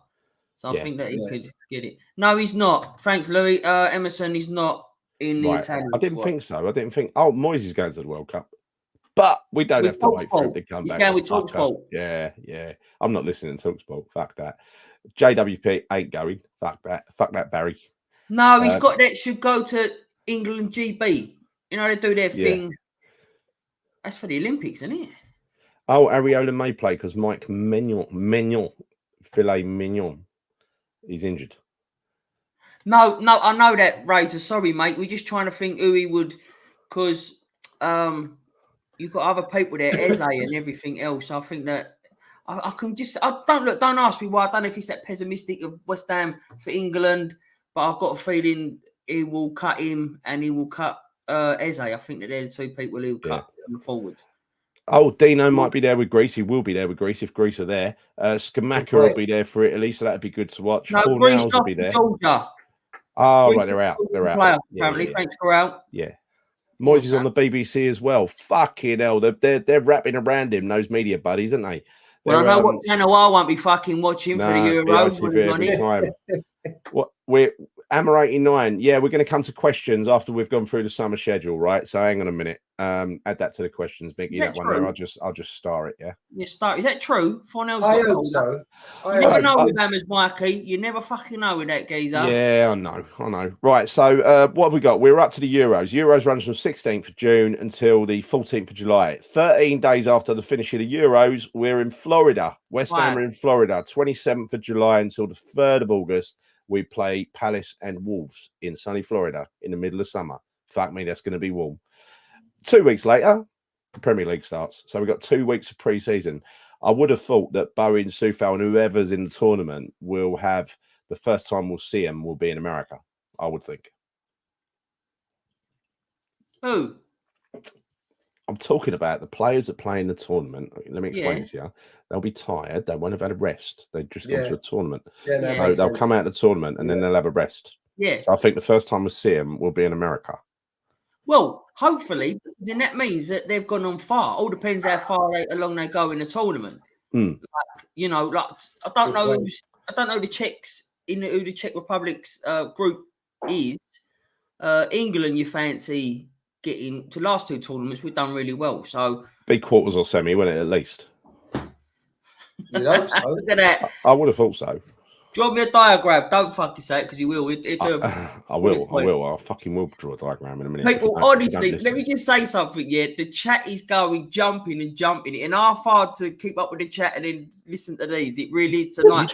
So I think that he could get it. No, he's not. Thanks, Louis. Emerson is not in the Italian I didn't squad. think so. I didn't think. Oh, Moyes is going to the World Cup. But we don't have to wait for him to come back. He's going with TalkSport. Yeah. I'm not listening to TalkSport. Fuck that. JWP ain't going. Fuck that. Fuck that, Barry. No, he's got that. Should go to England GB. You know, they do their thing. That's for the Olympics, isn't it? Oh, Areola may play because Mike Filet Mignon, he's injured. No, I know that, Razor. Sorry, mate. We're just trying to think who he would, because you've got other people there, Eze and everything else. I think that I can just. Don't ask me why. I don't know if he's that pessimistic of West Ham for England, but I've got a feeling he will cut him and he will cut Eze. I think that they're the two people he'll cut in the forwards. Oh, Dino might be there with Greece. He will be there with Greece if Greece are there. Skamaka will be there for Italy, so that'd be good to watch. No, Greece will be there. Georgia. Oh, right, they're out. They're out. Apparently, thanks for out. Yeah. Moyes is on the BBC as well. Fucking hell, they're wrapping around him, those media buddies, aren't they? Well, I know what channel I won't be fucking watching for the Euros. We're Amber 89. Yeah, we're going to come to questions after we've gone through the summer schedule, right? So hang on a minute. Add that to the questions, Mickey. That one there. I'll just star it. Yeah. You start. Is that true? I hope so. You never know with them as Mikey. You never fucking know with that geezer. Yeah, I know. Right. So what have we got? We're up to the Euros. Euros runs from 16th of June until the 14th of July. 13 days after the finish of the Euros, we're in Florida. West Ham are in Florida. 27th of July until the 3rd of August. We play Palace and Wolves in sunny Florida in the middle of summer. Fuck me, that's going to be warm. 2 weeks later, the Premier League starts. So we've got 2 weeks of pre-season. I would have thought that Bowen, Soufal, and whoever's in the tournament will have the first time we'll see them will be in America, I would think. Who? I'm talking about the players that play in the tournament. Let me explain it to you. They'll be tired. They won't have had a rest. They've just gone to a tournament. So they'll come out of the tournament and then they'll have a rest. Yeah. So I think the first time we see him will be in America. Well, hopefully, then that means that they've gone on far. All depends how far along they go in the tournament. Mm. I don't know. I don't know the Czechs who the Czech Republic's group is. England, you fancy getting to last 2 tournaments? We've done really well. So big quarters or semi, wouldn't it? At least. You hope so. Look at that. I would have thought so. Draw me a diagram. Don't fucking say it because you will. I will. I fucking will draw a diagram in a minute. People, honestly, let me just say something. Yeah, the chat is going jumping, and half hard to keep up with the chat and then listen to these. It really is tonight.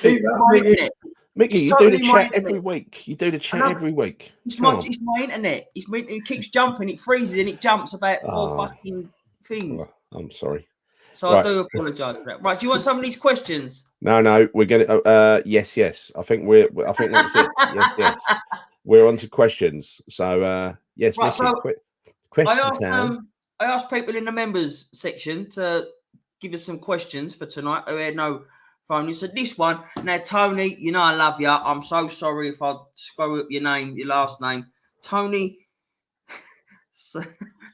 Mickey, you do the chat every week. You do the chat every week. It's my internet. It keeps jumping. It freezes and it jumps about 4 fucking things. Oh, I'm sorry. So right. I do apologise for that. Right, do you want some of these questions? No, we're getting. Yes. I think that's it. Yes. We're on to questions. So yes, right, questions. I asked people in the members section to give us some questions for tonight. Who had no phone. So this one now, Tony. You know I love you. I'm so sorry if I screw up your last name, Tony.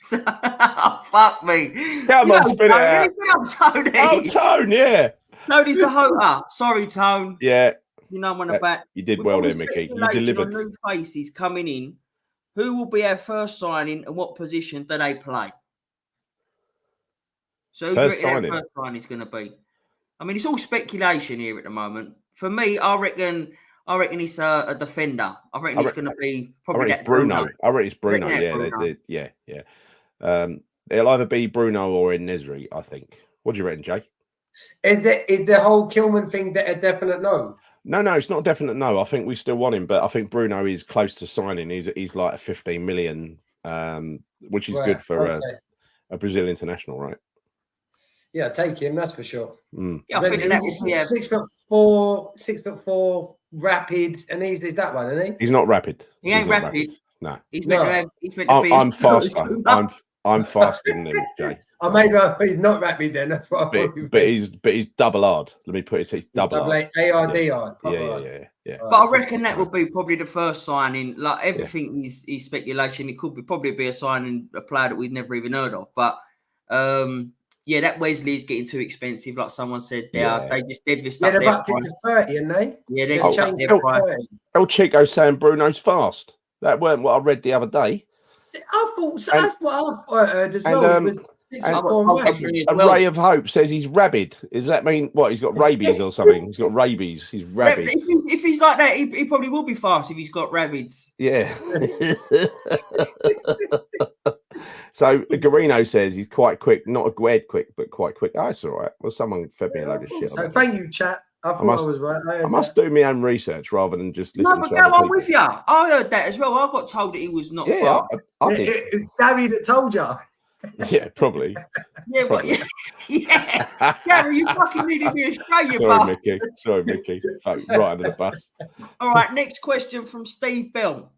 Fuck me. Come on, spit it out. Tony. Oh, Tone, yeah. Tony's a hoter. Sorry, Tone. Yeah. You know I'm on the back. You did well there, Mickey. You delivered. New faces coming in. Who will be our first signing and what position do they play? So who do you reckon our first signing is going to be? I mean, it's all speculation here at the moment. For me, I reckon he's a defender. I reckon he's going to be probably that Bruno. I reckon it's Bruno. Yeah. It'll either be Bruno or in Nesyri, I think. What do you reckon, Jay? Is the whole Kilman thing a definite no? No, it's not a definite no. I think we still want him, but I think Bruno is close to signing. He's like a 15 million, which is good for a Brazil international, right? Yeah, take him. That's for sure. Mm. Yeah, I think that 6'4", rapid, and he's that one, isn't he? He's not rapid. He ain't rapid. No, he's meant to be. I'm faster. I'm faster than him, Jay. I made he's not rapid then. That's what. But he's double hard. Let me put it. He's double hard. ARD. Yeah. But I reckon that will be probably the first signing. Like everything is speculation. It could probably be a signing, a player that we've never even heard of. But that Wesley is getting too expensive. Like someone said, they've just they've upped it to 30, haven't they? Yeah, they've changed their price. El Chico's saying Bruno's fast. That weren't what I read the other day. I thought so. That's what I've heard as well. A ray of hope says he's rabid. Does that mean what? He's got rabies or something? He's got rabies. He's rabid. If he's like that, he probably will be fast if he's got rabids. Yeah. So Garino says he's quite quick, not a Gued quick, but quite quick. Oh, that's all right. Well, someone fed me a load of shit. So thank you, chat. I thought I was right. I must do my own research rather than just listen to other people. I'm with you. I heard that as well. I got told that he was not far. I think it's Gary that told you. Yeah, probably. Yeah, probably. Yeah. Gary, you fucking need to be Australian. Sorry, Mickey. Right under the bus. All right, next question from Steve Bell.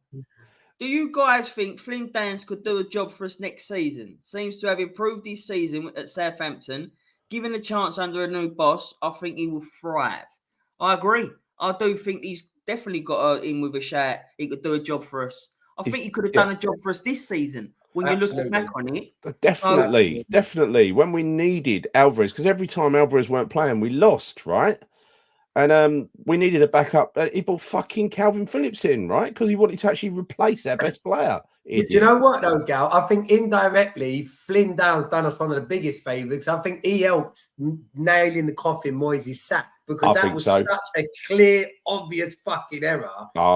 Do you guys think Flynn Downs could do a job for us next season? Seems to have improved his season at Southampton. Given a chance under a new boss, I think he will thrive. I agree. I do think he's definitely got in with a shout. He could do a job for us. I think he could have done a job for us this season. When you look back on it, definitely. When we needed Alvarez, because every time Alvarez weren't playing, we lost, right? And we needed a backup. He brought fucking Calvin Phillips in, right? Because he wanted to actually replace our best player. Do you know what, though, Gal? I think indirectly, Flynn Downs done us one of the biggest favours. I think he helped nail in the coffin Moyes' sack because that was such a clear, obvious fucking error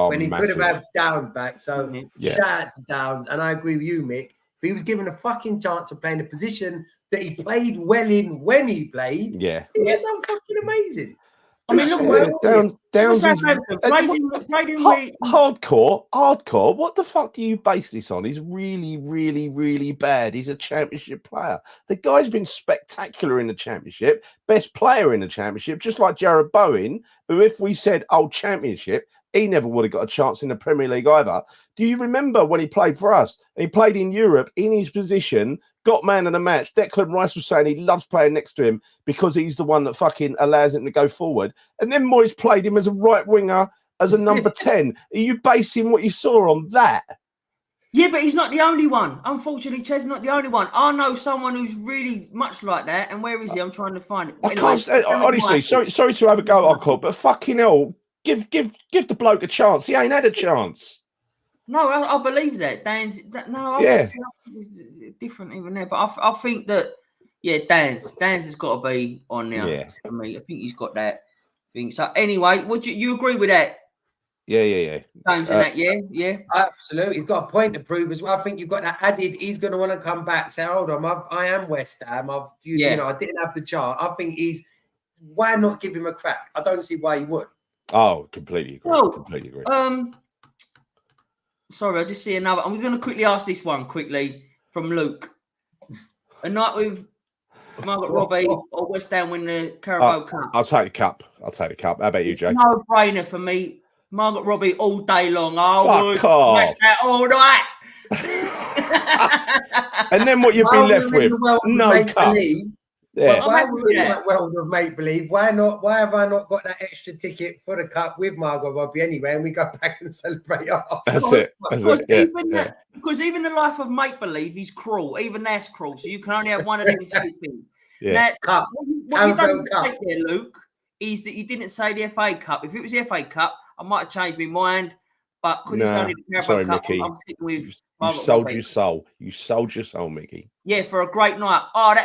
when he could have had Downs back. So shout out to Downs. And I agree with you, Mick. If he was given a fucking chance of playing a position that he played well in when he played, he had done fucking amazing. I mean, look, Downs is hardcore. What the fuck do you base this on? He's really, really, really bad. He's a championship player. The guy's been spectacular in the championship, best player in the championship, just like Jared Bowen, who, if we said, championship, he never would have got a chance in the Premier League either. Do you remember when he played for us? He played in Europe in his position, got man of the match. Declan Rice was saying he loves playing next to him because he's the one that fucking allows him to go forward. And then Moyes played him as a right winger as a number 10. Are you basing what you saw on that? Yeah, but he's not the only one. Unfortunately, Ched's not the only one. I know someone who's really much like that. And where is he? I'm trying to find it. I can't. Honestly, sorry to have a go, Uncle, but fucking hell, give the bloke a chance. He ain't had a chance. No, I believe that. Dan's different even there. But I think that Dan's has got to be on there for me. I think he's got that thing. So anyway, would you agree with that? Yeah. James in that, yeah. Absolutely. He's got a point to prove as well. I think you've got that added. He's going to want to come back, say, hold on, I am West Ham. I didn't have the chart. I think why not give him a crack? I don't see why he would. Oh, completely agree. Well, completely agree. Sorry, I just see another. I'm going to quickly ask this one quickly from Luke. A night with Margaret Robbie or West Ham win the Carabao Cup? I'll take the cup. How about you, Jay? No brainer for me. Margaret Robbie all day long. Fuck off. All night. And then what you've been left with? No cup. Yeah. Why are we in that world of make-believe? Why not? Why have I not got that extra ticket for the cup with Margot Robbie anyway? And we go back and celebrate after. That's it. Because even the life of make-believe is cruel. Even that's cruel. So you can only have one of them two things. Yeah. Now, what you don't take there, Luke, is that you didn't say the FA Cup. If it was the FA Cup, I might have changed my mind. But because it's only the Carabao Cup, Mickey, I'm sticking with you sold your soul. You sold your soul, Mickey. Yeah, for a great night. Oh,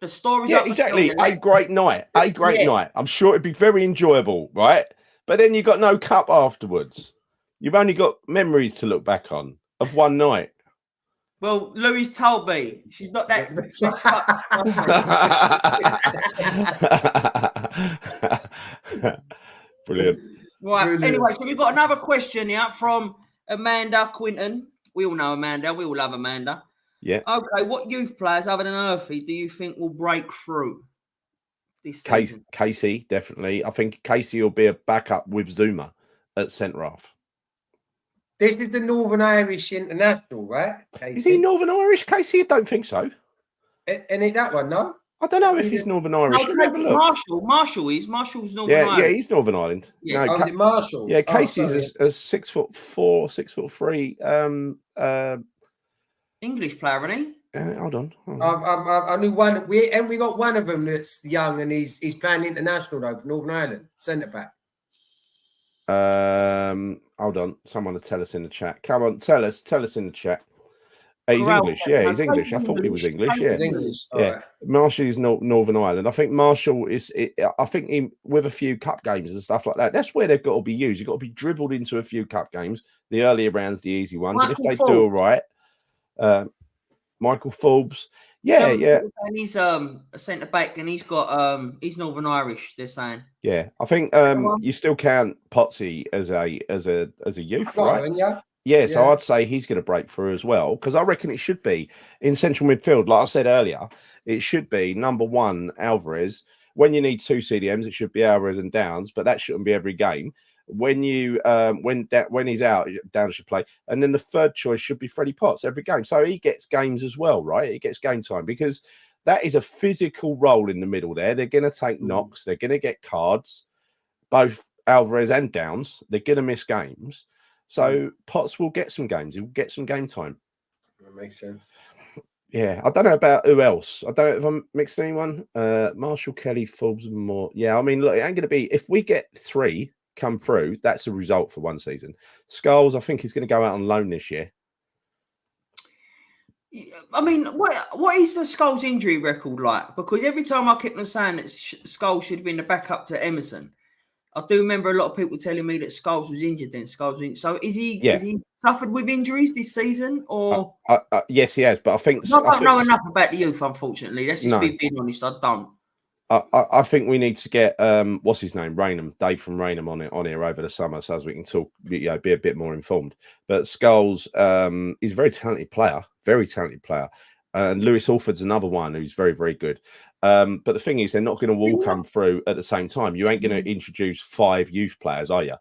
the stories. Yeah, exactly. A great night. I'm sure it'd be very enjoyable, right? But then you got no cup afterwards. You've only got memories to look back on of one night. Well, Louise told me she's not that. Brilliant. Right. Brilliant. Anyway, so we've got another question here from Amanda Quinton. We all know Amanda. We all love Amanda. Yeah. Okay. What youth players other than Earthy do you think will break through this season? Casey, definitely. I think Casey will be a backup with Zuma at centre half. This is the Northern Irish international, right? Casey? Is he Northern Irish, Casey? I don't think so. And that one, no? I don't know if he's Northern Irish. No, have a look. Marshall's Northern Ireland. Yeah, he's Northern Ireland. Yeah. No, is it Marshall? Yeah, Casey's a 6'4", 6'3". English player, isn't he? Hold on. I knew one. We got one of them that's young and he's playing international though for Northern Ireland, centre back. Hold on. Someone will tell us in the chat. Come on, tell us in the chat. He's English. Yeah, he's English. I thought he was English. Yeah, English. Yeah. Right. Marshall is Northern Ireland. I think Marshall is. I think he, with a few cup games and stuff like that. That's where they've got to be used. You've got to be dribbled into a few cup games. The earlier rounds, the easy ones, and if they do all right, Michael Forbes. Yeah. And he's a centre back, and he's he's Northern Irish. They're saying. Yeah, I think you still count Potsy as a youth, right? Yeah, so I'd say he's going to break through as well, because I reckon it should be in central midfield. Like I said earlier, it should be number one, Alvarez. When you need two CDMs, it should be Alvarez and Downs, but that shouldn't be every game. When you when he's out, Downs should play, and then the third choice should be Freddie Potts every game. So he gets games as well, right? He gets game time, because that is a physical role in the middle there. They're going to take knocks, they're going to get cards, both Alvarez and Downs. They're going to miss games. So Potts will get some games. He'll get some game time. That makes sense. Yeah, I don't know about who else. I don't know if I'm mixing anyone. Marshall, Kelly, Forbes, and more. Yeah, I mean, look, it ain't going to be. If we get 3 come through, that's a result for one season. Skulls, I think he's going to go out on loan this year. I mean, what is the Skulls injury record like? Because every time I kept on saying that Skulls should have been the backup to Emerson. I do remember a lot of people telling me that Scholes was injured then. So is he suffered with injuries this season? Or yes, he has. But I think I don't know enough about the youth, unfortunately. Let's just be being honest. I don't. I think we need to get what's his name, Raynham, Dave from Raynham on here over the summer, so as we can talk, be a bit more informed. But Scholes is a very talented player, and Lewis Alford's another one who's very, very good. But the thing is, they're not going to all come through at the same time. You ain't going to introduce 5 youth players, are you?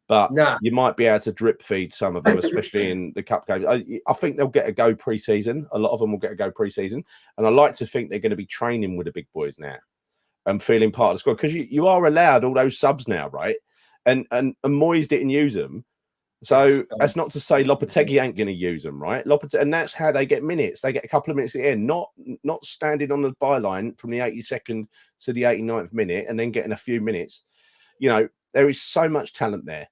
But you might be able to drip feed some of them, especially in the cup games. I think they'll get a go pre-season. A lot of them will get a go pre-season. And I like to think they're going to be training with the big boys now and feeling part of the squad, because you are allowed all those subs now, right? and Moyes didn't use them. So that's not to say Lopetegui ain't going to use them, right? And that's how they get minutes. They get a couple of minutes at the end, not standing on the byline from the 82nd to the 89th minute and then getting a few minutes. You know, there is so much talent there.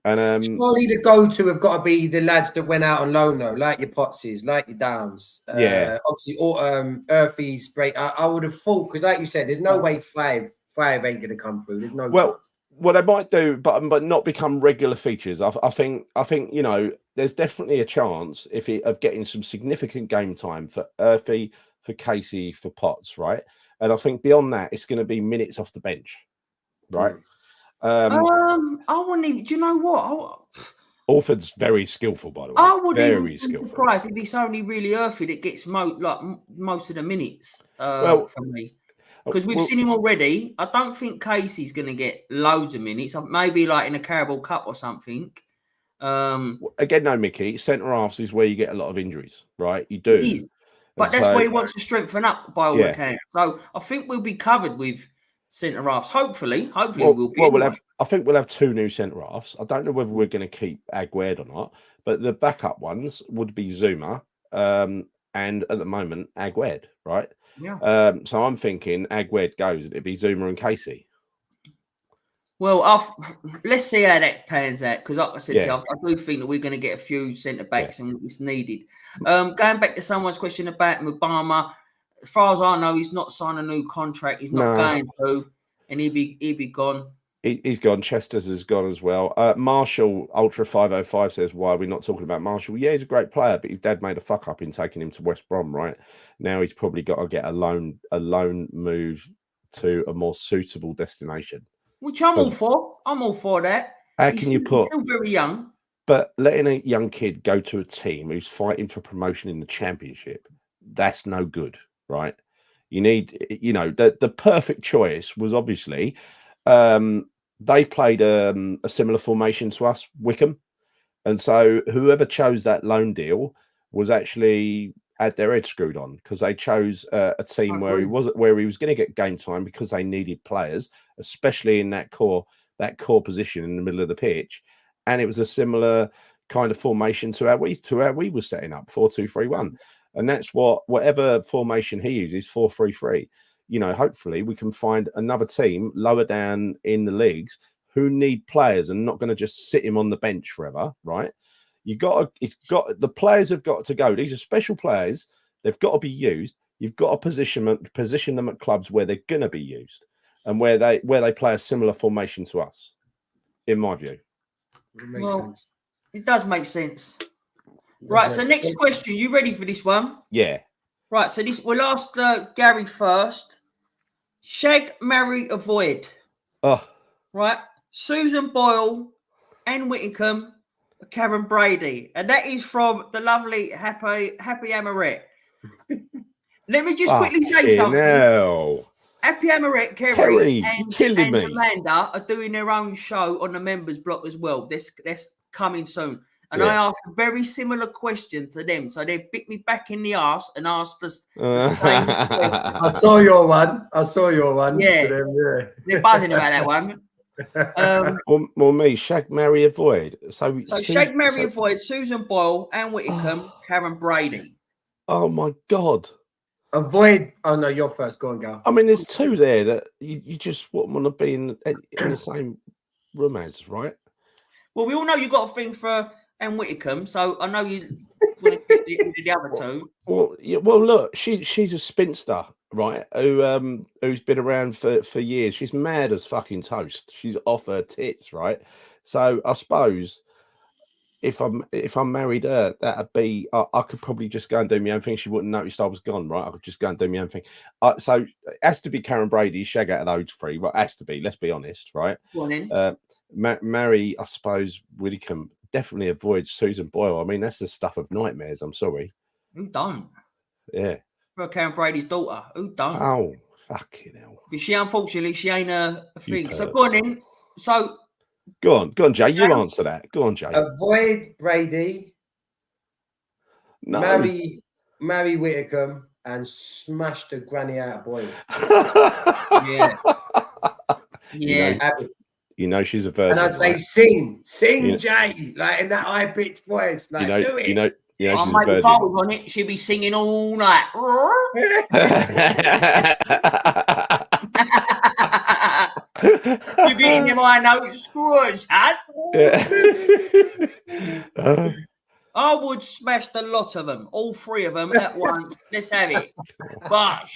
And surely the go-to have got to be the lads that went out on loan, though, like your Pottsies, like your Downs. Obviously, Earthy's great. I would have thought, because like you said, there's no way five ain't going to come through. There's no chance. What they might do, but not become regular features. I think you know, there's definitely a chance of getting some significant game time for Earthy, for Casey, for Potts, right? And I think beyond that, it's going to be minutes off the bench, right? I wouldn't even. Do you know what? Orford's very skillful, by the way. I would very be skillful. Surprised if it's only really Earthy that gets most of the minutes. For me. Because we've seen him already. I don't think Casey's going to get loads of minutes. Maybe like in a Carabao Cup or something. Again, no, Mickey. Centre halves is where you get a lot of injuries, right? You do. But that's where he wants to strengthen up by all accounts. So I think we'll be covered with centre halves. Hopefully we'll be. I think we'll have 2 new centre halves. I don't know whether we're going to keep Aguerd or not, but the backup ones would be Zuma and at the moment Aguerd, right? Yeah. So I'm thinking Aguerd goes. It'd be Zuma and Casey. Well, let's see how that pans out. Because like I said, to you, I do think that we're going to get a few centre backs and it's needed. Going back to someone's question about Mubama, as far as I know, he's not signed a new contract. He's not going to, and he'll be gone. He's gone. Chester's has gone as well. Marshall Ultra 505 says, "Why are we not talking about Marshall?" Yeah, he's a great player, but his dad made a fuck up in taking him to West Brom. Right now, he's probably got to get a loan move to a more suitable destination. Which I'm all for. I'm all for that. He's still very young? But letting a young kid go to a team who's fighting for promotion in the Championship, that's no good, right? You need, you know, the perfect choice was obviously. They played a similar formation to us, Wickham, and so whoever chose that loan deal was actually had their head screwed on because they chose a team where he was going to get game time because they needed players, especially in that core position in the middle of the pitch, and it was a similar kind of formation to how we were setting up 4-2-3-1, and that's whatever formation he uses 4-3-3. You know, hopefully we can find another team lower down in the leagues who need players and not going to just sit him on the bench forever, right? The players have got to go. These are special players. They've got to be used. You've got to position them at clubs where they're going to be used and where they play a similar formation to us, in my view. It makes sense. It does make sense. Right, so next question. You ready for this one? Yeah. Right, so we'll ask Gary first. Shag, marry, avoid. Oh. Right. Susan Boyle and Whittingham, Karen Brady. And that is from the lovely Happy Amaret. Let me just quickly say something. No. Happy Amaret, Kerry and Amanda are doing their own show on the members block as well. That's coming soon. And I asked a very similar question to them. So they bit me back in the arse and asked us the same question. I saw your one. Yeah. They're buzzing about that one. Me, shag, marry, avoid. So shag, marry, avoid Susan Boyle and Whittingham, Karen Brady. Oh, my God. Avoid. Oh, no, you're first. Go on, Gal. I mean, there's 2 there that you just want to be in the same room as, right? Well, we all know you got a thing for and Whittingham, so I know you want to pick the other 2. Well, look, she's a spinster, right? Who's been around for years. She's mad as fucking toast. She's off her tits, right? So I suppose if I'm married her, that'd be I could probably just go and do my own thing. She wouldn't notice I was gone, right? I could just go and do my own thing. So it has to be Karen Brady, shag out of those 3. Right, it has to be. Let's be honest, right? Go on then. Marry, I suppose Whittingham. Definitely avoid Susan Boyle. I mean, that's the stuff of nightmares. I'm sorry. Who done? Yeah. For Karen Brady's daughter. Who done? Oh, fucking hell. Because she ain't a thing. So go on in. So go on, Jay. You answer that. Go on, Jay. Avoid Brady. No. Marry Whittingham and smash the granny out of Boyle. Yeah. You know, You know she's a virgin. And I'd say, right? sing, Jay, like in that high pitched voice, like do it. You know she's a mate, virgin. if I was on it, she'd be singing all night. You'd be in them high notes, screws, huh? I would smash the lot of them, all three of them at once. Let's have it. Bosh.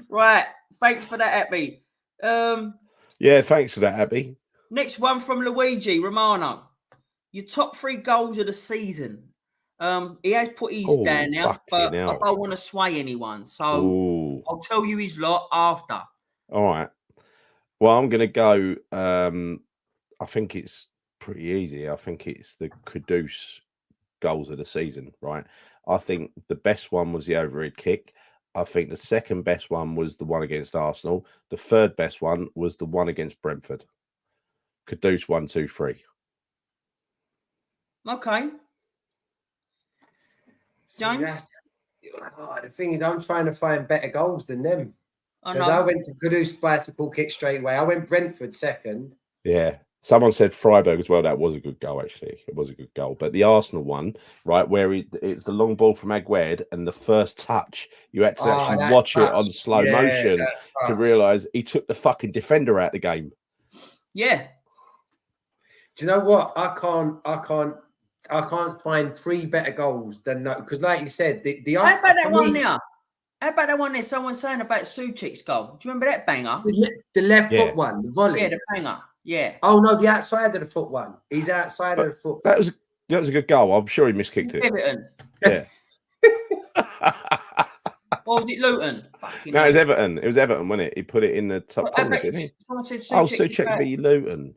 Right. Thanks for that, Abby. Yeah, thanks for that, Abby. Next one from Luigi Romano. Your top 3 goals of the season. He has put his down now, but I don't want to sway anyone. So I'll tell you his lot after. All right. Well, I'm going to go. I think it's pretty easy. I think it's the Kudus goals of the season, right? I think the best one was the overhead kick. I think the second best one was the one against Arsenal. The third best one was the one against Brentford. Kudus 1, 2, 3. Okay. James? The thing is, I'm trying to find better goals than them. I went to Kudus bicycle kick straight away. I went Brentford second. Yeah. Someone said Freiburg as well. That was a good goal, actually. It was a good goal. But the Arsenal one, right, where it's the long ball from Aguerd and the first touch, you had to actually watch it on slow motion to realise he took the fucking defender out of the game. Yeah. Do you know what? I can't find 3 better goals than that. Because like you said, how about that one there? How about that one there? Someone's saying about Suchek's goal. Do you remember that banger? The left foot one, the volley. Yeah, the banger. Yeah. Oh no, the outside of the foot one. He's outside of the foot. That was a good goal. I'm sure he miskicked it. Everton. Yeah. Or was it Luton? No, it was Everton. It was Everton, wasn't it? He put it in the top corner, didn't he? Someone said Suchek v Luton.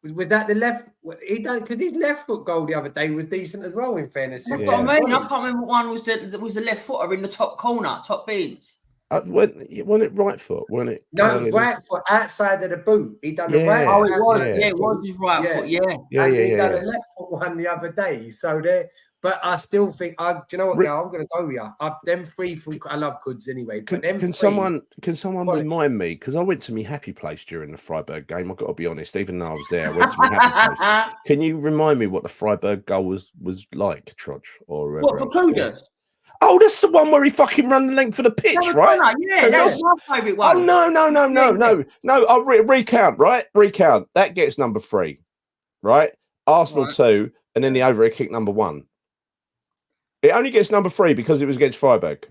Was that the left? He done because his left foot goal the other day was decent as well. In fairness, I can't remember what one was. That was the left footer in the top corner, top bins. Wasn't it right foot? Wasn't it? No, it was right foot outside of the boot. He done the right. Oh, it was. Yeah, it was his right foot. Yeah. He done a left foot one the other day. So there. But I still think, do you know what, girl? I'm going to go with you. Them 3 from I love Kuds anyway. But can someone remind me? Because I went to my happy place during the Freiburg game. I've got to be honest. Even though I was there, I went to my happy place. Can you remind me what the Freiburg goal was like, Trudge? Or what for Kudus? Oh, that's the one where he fucking ran the length of the pitch, right? Yeah, that was my favourite one. Oh no! I'll recount, right? Recount. That gets number 3, right? Arsenal 2, and then the overhead kick number 1. It only gets number 3 because it was against Freiburg.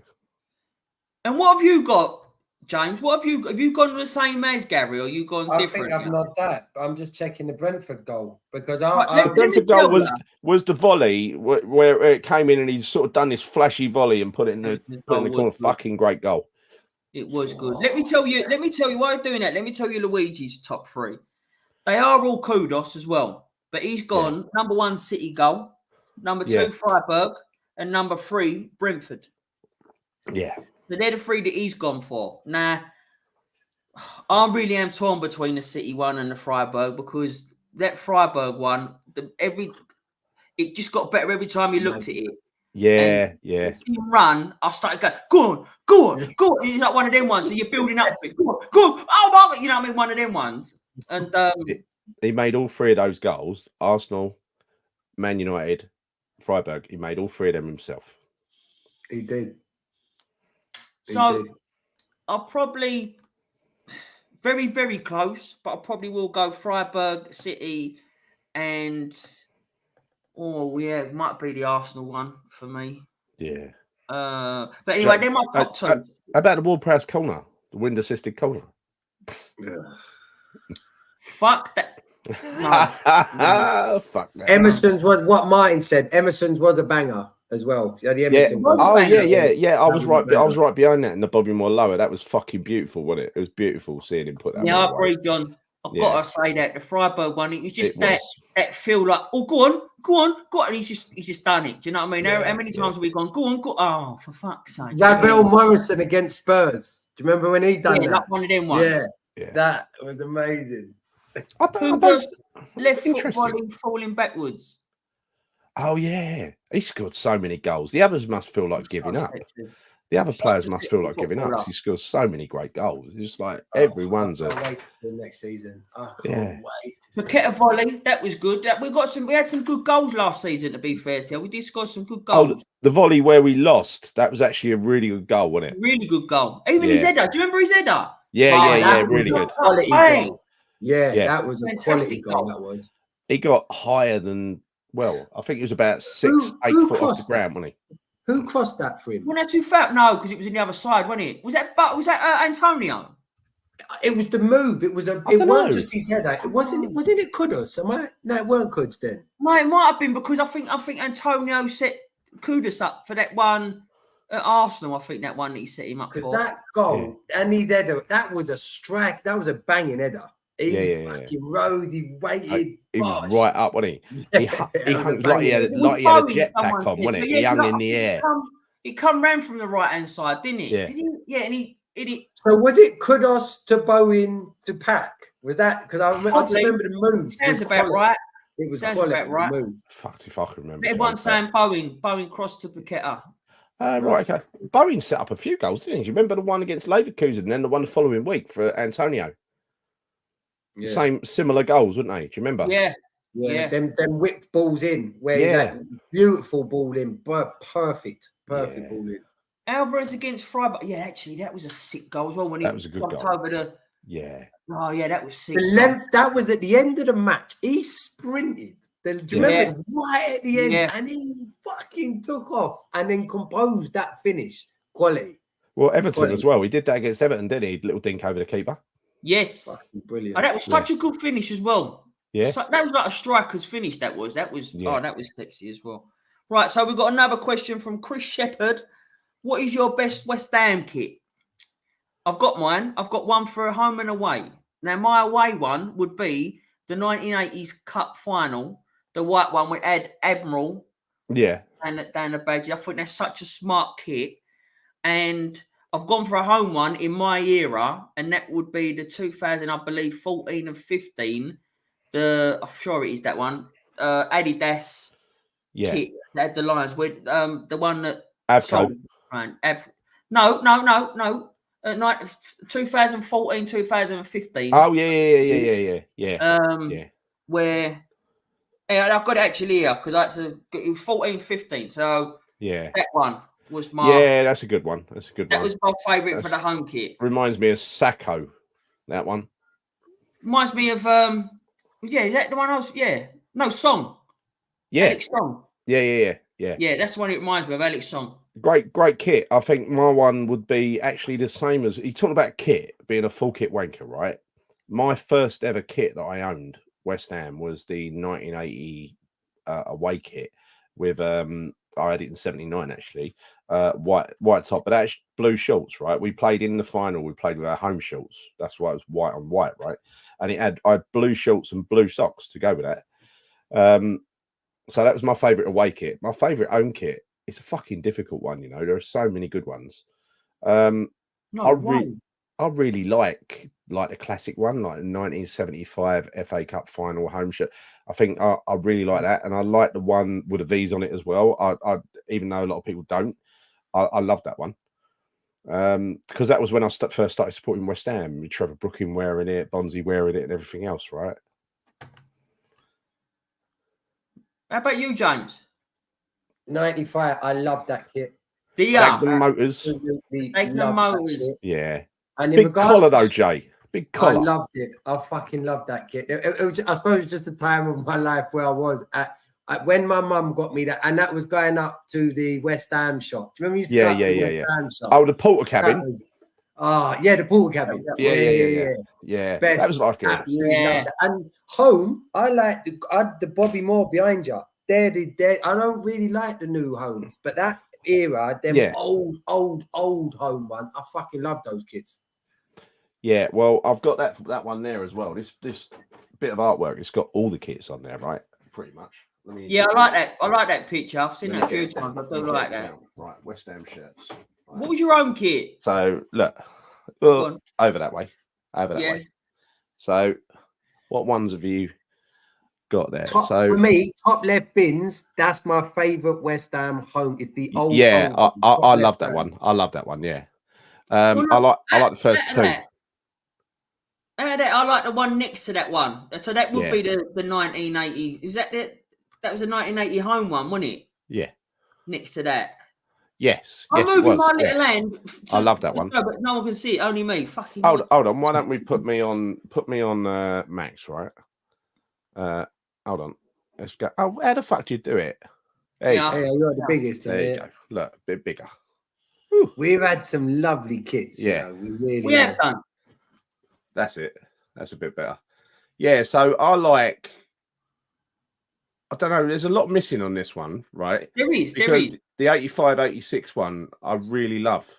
And what have you got, James? What have you gone the same as Gary, or you gone different? I think I've not that. I'm just checking the Brentford goal because the Brentford goal was the volley where it came in and he's sort of done this flashy volley and put it in the corner. Fucking great goal. It was good. Let me tell you why I'm doing that. Let me tell you Luigi's top 3. They are all kudos as well, but he's gone number 1 City goal, number 2 Freiburg, and number 3 Brentford. Yeah. So they're the 3 that he's gone for. Now, I really am torn between the City one and the Freiburg because that Freiburg one, it just got better every time you looked at it. Yeah. If you run, I started going, go on. It's like one of them ones. So you're building up. Go on. Oh, you know what I mean? One of them ones. And he made all 3 of those goals. Arsenal, Man United, Freiburg. He made all 3 of them himself. He did. I'll probably very, very close, but I probably will go Freiburg, City, and it might be the Arsenal one for me. Yeah. But anyway, they're my top 2. How about the Ward-Prowse corner, the wind-assisted corner? Yeah. Fuck that. No. Fuck that. Emerson's was what Martin said. Emerson's was a banger as well. Yeah. I was right behind that in the Bobby Moore lower. That was fucking beautiful, wasn't it? It was beautiful seeing him put that. Yeah, I agree, John. I've got to say that the Freiburg one, it was just that feel like, go on, and he's just done it. Do you know what I mean? How many times have we gone, go on? Oh, for fuck's sake! Ravel Morrison against Spurs. Do you remember when he done that? Like one of them ones. Yeah, that was amazing. Left foot volley falling backwards. Oh yeah, he scored so many goals. The others must feel like giving up. The other players must feel like giving up because he scores so many great goals. It's like everyone's I can't wait to see next season. I can't wait. Paqueta volley, that was good. We had some good goals last season. To be fair to you, we did score some good goals. The volley where we lost, that was actually a really good goal, wasn't it? Really good goal. Even his header. Do you remember his header? Yeah, really good. Quality goal. Yeah, that was a quality goal. That was. He got higher than I think it was about 8 foot off the ground, wasn't he? Who crossed that for him? Well, that's too fat. No, because it was in the other side, wasn't it? Was that Antonio? It was the move. It weren't just his header. It wasn't it Kudus? No, it weren't Kudus then. No, it might have been because I think Antonio set Kudus up for that one at Arsenal. I think that one that he set him up for. That goal and his header, that was a strike. That was a banging header. He fucking rose. He waited. He was right up, wasn't he? He hung like he had a jetpack on, wasn't he? He hung in the air. He come round from the right hand side, didn't he? Yeah. And he. So was it Kudos to Bowen to Pack? Was that because I just remember the move? Sounds about right. It was quality about right. Move. Fucked if I can remember. Everyone's saying Bowen crossed to Paqueta. Right, okay. Bowen set up a few goals, didn't he? Do you remember the one against Leverkusen and then the one the following week for Antonio? Yeah. Similar goals, wouldn't they? Do you remember? Yeah. Them whipped balls in where beautiful ball in, but perfect ball in. Alvarez against Freiburg. Yeah, actually, that was a sick goal as well. When that was a good goal. Over the... Oh, yeah, that was sick. The length, that was at the end of the match. He sprinted. Do you remember? Right at the end. And he fucking took off and then composed that finish. Quality. Well, Everton as well. He did that against Everton, didn't he? Little dink over the keeper. Yes. Fucking brilliant. Oh, that was such a good finish as well. Yeah. So, that was like a striker's finish, that was. That was sexy as well. Right, so we've got another question from Chris Shepherd. What is your best West Ham kit? I've got mine. I've got one for a home and away. Now, my away one would be the 1980s Cup final, the white one with Admiral. Yeah. And down the badge. I think that's such a smart kit. And I've gone for a home one in my era, and that would be the 2000, I believe, 14 and 15. I'm sure it is that one. Adidas kit that had the lines with the one that Avco. No. 2014, 2015. Oh yeah. Where I've got it actually here because it was 14, 15. So that one was my that's a good one. That was my favourite for the home kit. Reminds me of Sacco. That one reminds me of is that the one I was Song. Alex Song. Yeah, that's the one it reminds me of, Alex Song. Great kit. I think my one would be actually the same as you talking about kit being a full kit wanker, right? My first ever kit that I owned, West Ham, was the 1980 away kit with I had it in 79 actually, white top, but actually blue shorts, right? We played in the final. We played with our home shorts. That's why it was white on white, right? And I had blue shorts and blue socks to go with that. So that was my favorite away kit. My favorite home kit. It's a fucking difficult one, you know. There are so many good ones. I really like the classic one, like the 1975 FA Cup final home shirt. I think I really like that, and I like the one with the V's on it as well. I even though a lot of people don't, I love that one because that was when I first started supporting West Ham. With Trevor Brooking wearing it, Bonzi wearing it, and everything else, right? How about you, James? 95. I love that kit. Magnum Motors. Magnum Motors. Yeah. And big collar though, Jay. Big collar. I loved it. I fucking loved that kit. It was, I suppose, just the time of my life where I was at when my mum got me that, and that was going up to the West Ham shop. Do you remember you used to go to the West Ham shop? Oh, the porter cabin. The porter cabin. Yeah. Best. That was like it. And home, I like the Bobby Moore behind you. I don't really like the new homes, but that era, them old home ones, I fucking love those kids. Yeah, well, I've got that one there as well. This bit of artwork, it's got all the kits on there, right? Pretty much. I like that. I like that picture. I've seen that a few times. I do like that. Right, West Ham shirts. Right. What was your own kit? So look, over that way. So, what ones have you? got there. So for me, top left bins. That's my favourite West Ham home. It's the old. Yeah, I love that bins. one. I love that one. Yeah. I like the first two. I like the one next to that one. So that would be the 1980. Is that it? That was a 1980 home one, wasn't it? Yeah. Next to that. Yes. I'm yes, moving it was. my little hand. I love that one. But no one can see it. Only me. Fucking. Hold on. Why don't we put me on Max? Right. Hold on. Let's go. Oh, how the fuck do you do it? Hey, you're the biggest. There you go. Look, a bit bigger. Whew. We've had some lovely kits. Yeah, we have done. That's it. That's a bit better. Yeah. So I don't know. There's a lot missing on this one, right? There is. The 85-86 one, I really love.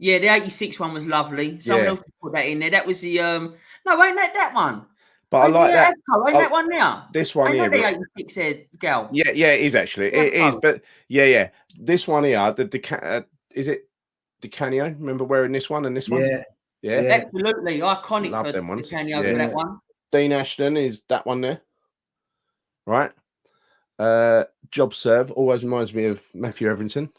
Yeah, the 86 one was lovely. Someone else put that in there. That was the no, ain't that one? But I like that. Ain't that one now? This one here. The 86 head gal. Yeah, it is actually. It is. But yeah. This one here, is it DiCanio? Remember wearing this one and this one? Yeah. Absolutely. Iconic. Love for them ones. DiCanio for that one. Dean Ashton is that one there. Right. Job serve always reminds me of Matthew Everington.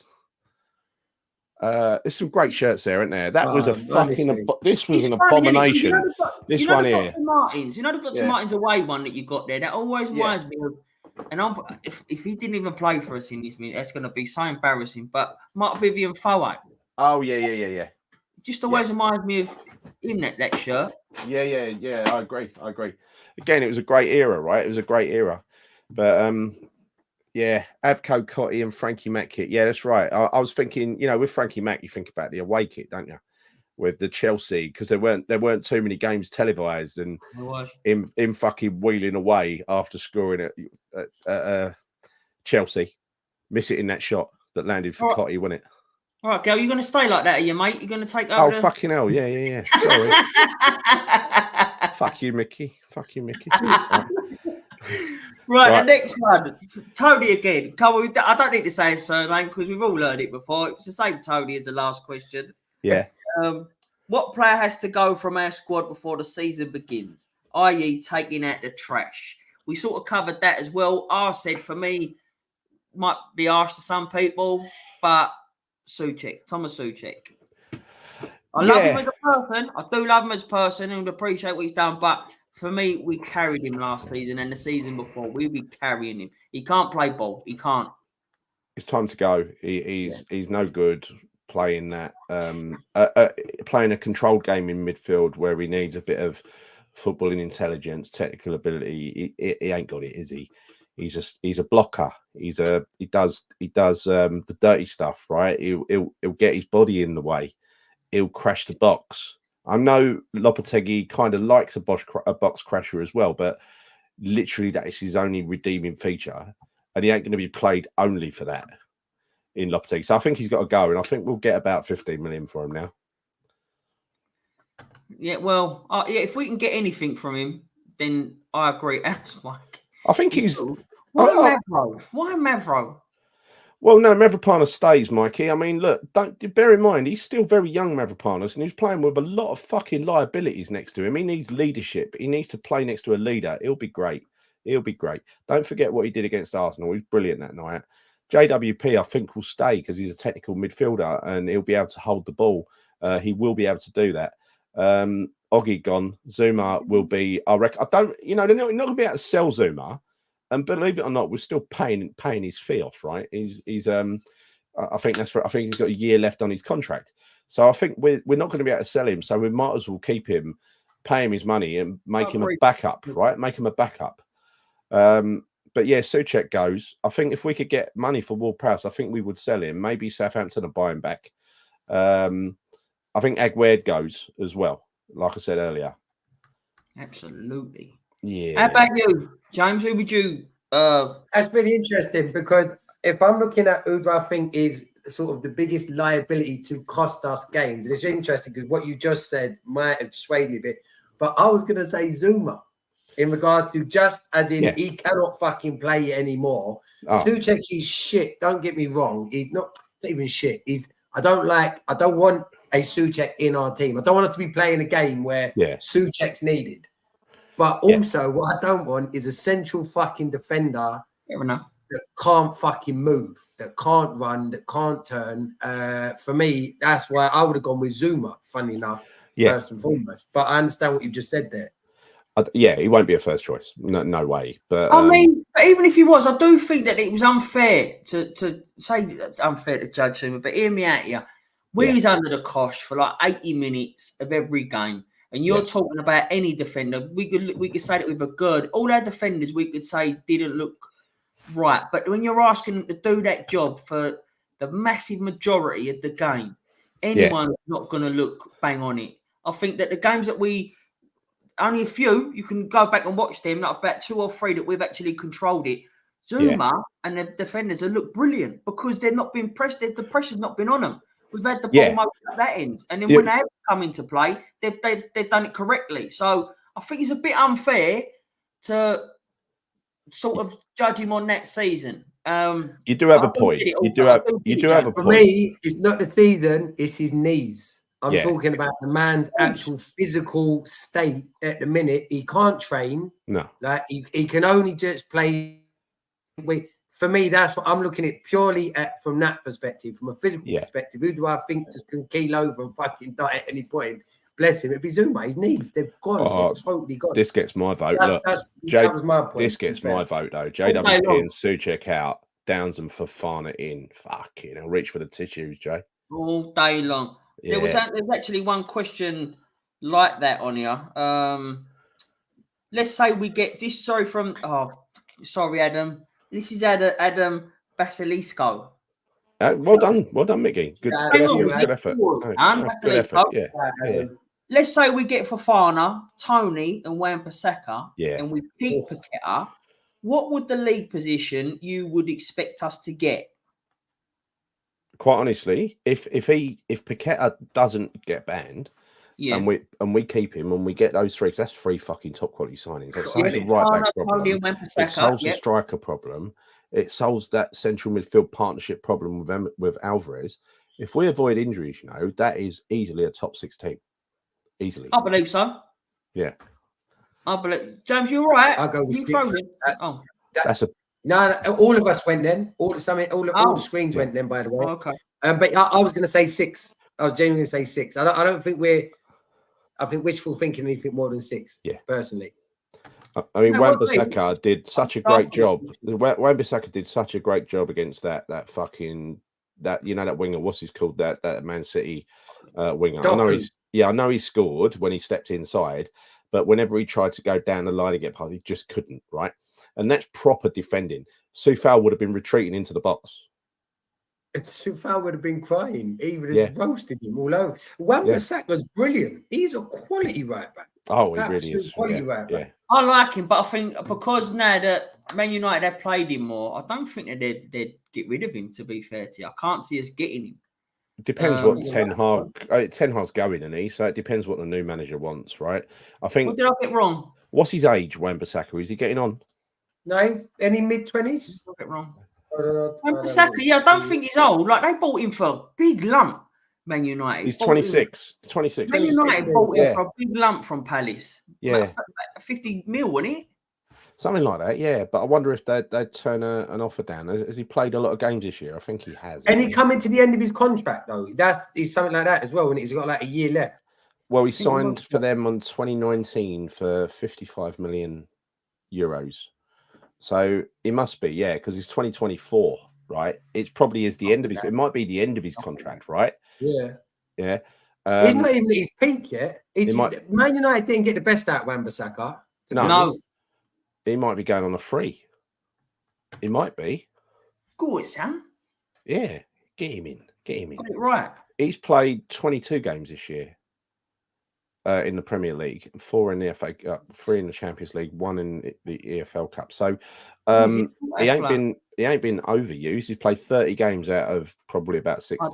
There's some great shirts there, aren't there? That was a fucking. This was an abomination. This one here. Martins. You know the Dr. Martins away one that you got there. That always reminds me of. And if he didn't even play for us in this minute, that's going to be so embarrassing. But Mark Vivian Foe. Oh yeah. Just always reminds me of him that shirt. Yeah. I agree. Again, it was a great era, right? It was a great era. But Avco Cotty and Frankie Mack kit. Yeah, that's right. I was thinking, with Frankie Mack, you think about the away kit, don't you? With the Chelsea, because there weren't too many games televised, and him fucking wheeling away after scoring at Chelsea, miss it in that shot that landed for Cotty, wasn't it? All right, girl, you're going to stay like that, are you, mate? You're going to take over? Oh, fucking hell. Yeah. Sorry. Fuck you, Mickey. Right, the next one. Tony again. I don't need to say his surname because we've all learned it before. It's the same Tony as the last question. Yeah. What player has to go from our squad before the season begins? I.e. taking out the trash. We sort of covered that as well. I said, for me, might be harsh to some people, but Thomas Souček. I love him as a person. I do love him as a person and appreciate what he's done. But for me, we carried him last season and the season before. We'll be carrying him. He can't play ball. He can't. It's time to go. He's no good playing that. Playing a controlled game in midfield where he needs a bit of footballing intelligence, technical ability. He ain't got it, is he? He's a blocker. He does the dirty stuff, right? He'll get his body in the way. He'll crash the box. I know Lopetegui kind of likes a box crasher as well, but literally that is his only redeeming feature, and he ain't going to be played only for that in Lopetegui. So I think he's got to go, and I think we'll get about 15 million for him now. Yeah, well, if we can get anything from him, then I agree. I think he's. Why Mavro? Well, no, Mavropanos stays, Mikey. I mean, look, don't bear in mind he's still very young, Mavropanos, and he's playing with a lot of fucking liabilities next to him. He needs leadership. He needs to play next to a leader. He'll be great. Don't forget what he did against Arsenal. He's brilliant that night. JWP, I think, will stay because he's a technical midfielder and he'll be able to hold the ball. He will be able to do that. Oggy gone. Zuma will be. I reckon. They're not going to be able to sell Zuma. And believe it or not, we're still paying his fee off, right? He's I think he's got a year left on his contract. So I think we're not going to be able to sell him. So we might as well keep him, pay him his money, and make him a backup, right? Make him a backup. But yeah, Souček goes. I think if we could get money for Ward-Prowse, I think we would sell him. Maybe Southampton will buy him back. I think Aguerd goes as well, like I said earlier. Absolutely. Yeah. How about you, James? Who would you? That's really interesting because if I'm looking at who do I think is sort of the biggest liability to cost us games, and it's interesting because what you just said might have swayed me a bit, but I was going to say Zuma in regards to just as in he cannot fucking play anymore. Souček is shit. Don't get me wrong. He's not even shit. I don't want a Souček in our team. I don't want us to be playing a game where Souček's needed. But also, what I don't want is a central fucking defender that can't fucking move, that can't run, that can't turn. For me, that's why I would have gone with Zuma, funny enough, first and foremost. But I understand what you just said there. He won't be a first choice. No way. But I mean, but even if he was, I do think that it was unfair to say unfair to judge him. But hear me out here. We're under the cosh for like 80 minutes of every game. And you're talking about any defender. We could say that with a good. All our defenders we could say didn't look right. But when you're asking them to do that job for the massive majority of the game, anyone's not going to look bang on it. I think that the games that only a few, you can go back and watch them, like about 2 or 3 that we've actually controlled it. Zuma and the defenders have looked brilliant because they've not been pressed. The pressure's not been on them. We've had the ball most at that end. And then when they have come into play, they've done it correctly. So I think it's a bit unfair to sort of judge him on that season. You do have a point. You do have a point. For me, it's not the season, it's his knees. I'm talking about the man's actual physical state at the minute. He can't train. No. Like he can only just play. For me, that's what I'm looking at purely from that perspective, from a physical perspective. Who do I think just can keel over and fucking die at any point? Bless him. It'd be Zuma. His knees, they've gone. They're totally gone. This gets my vote. That was my point. This gets my vote, though. JWP and Suchek out. Downs and Fofana in. Fucking hell. Reach for the tissues, Jay. All day long. Yeah. There's actually one question like that on here. Let's say we get this. Sorry, Adam. This is Adam Basilisco. Well done, Mickey. Good effort. Good effort. Yeah. Let's say we get Fofana, Tony, and Wan-Bissaka, and we keep Paqueta. What would the league position you would expect us to get? Quite honestly, if Paqueta doesn't get banned, and we keep him and we get those 3, because that's 3 fucking top quality signings. It solves the right back problem. It solves the striker problem. It solves that central midfield partnership problem with Alvarez. If we avoid injuries, that is easily a top 6 team. Easily. I believe so. Yeah. I believe. James, you're right. I'll go with 6. That's a no. All of us went then. All the screens went then. By the way. Okay. But I was going to say 6. I was genuinely going to say 6. I don't think I think wishful thinking anything more than 6. Yeah. Personally. I mean, Wan-Bissaka did such a great job. Wan-Bissaka did such a great job against that fucking that winger. What's he called? That Man City winger. I know he scored when he stepped inside, but whenever he tried to go down the line and get past, he just couldn't. Right, and that's proper defending. Soufal would have been retreating into the box. Soufal would have been crying. He would have roasted him all over. Wan-Bissaka's brilliant. He's a quality right back. Oh, he really is. Right back. I like him, but I think because now that Man United have played him more, I don't think that they'd get rid of him, to be fair to you. I can't see us getting him. It depends what Ten Hag's going, and so it depends what the new manager wants, right? I think. What did I get wrong? What's his age, Wan-Bissaka? Is he getting on? No, any mid-20s? I get wrong. Wan-Bissaka, I don't think he's old. Like they bought him for a big lump. Man United. He's 26. 26. Man United bought him for a big lump from Palace. Yeah. Like 50 mil, wasn't it? Something like that, yeah. But I wonder if they'd turn an offer down. Has he played a lot of games this year? I think he has. And he coming to the end of his contract, though. He's something like that as well, and he's got like a year left. Well, he signed for them on 2019 for 55 million euros. So it must be, because he's 2024, right? It probably is the end of his. It might be the end of his contract, right? Yeah. Yeah. He's not even at his peak yet. Man United didn't get the best out of Wan-Bissaka. No. He might be going on a free. He might be. Good, Sam. Yeah. Get him in. Got it right. He's played 22 games this year in the Premier League, 4 in the FA Cup, 3 in the Champions League, 1 in the EFL Cup. So he ain't been overused. He's played 30 games out of probably about 60.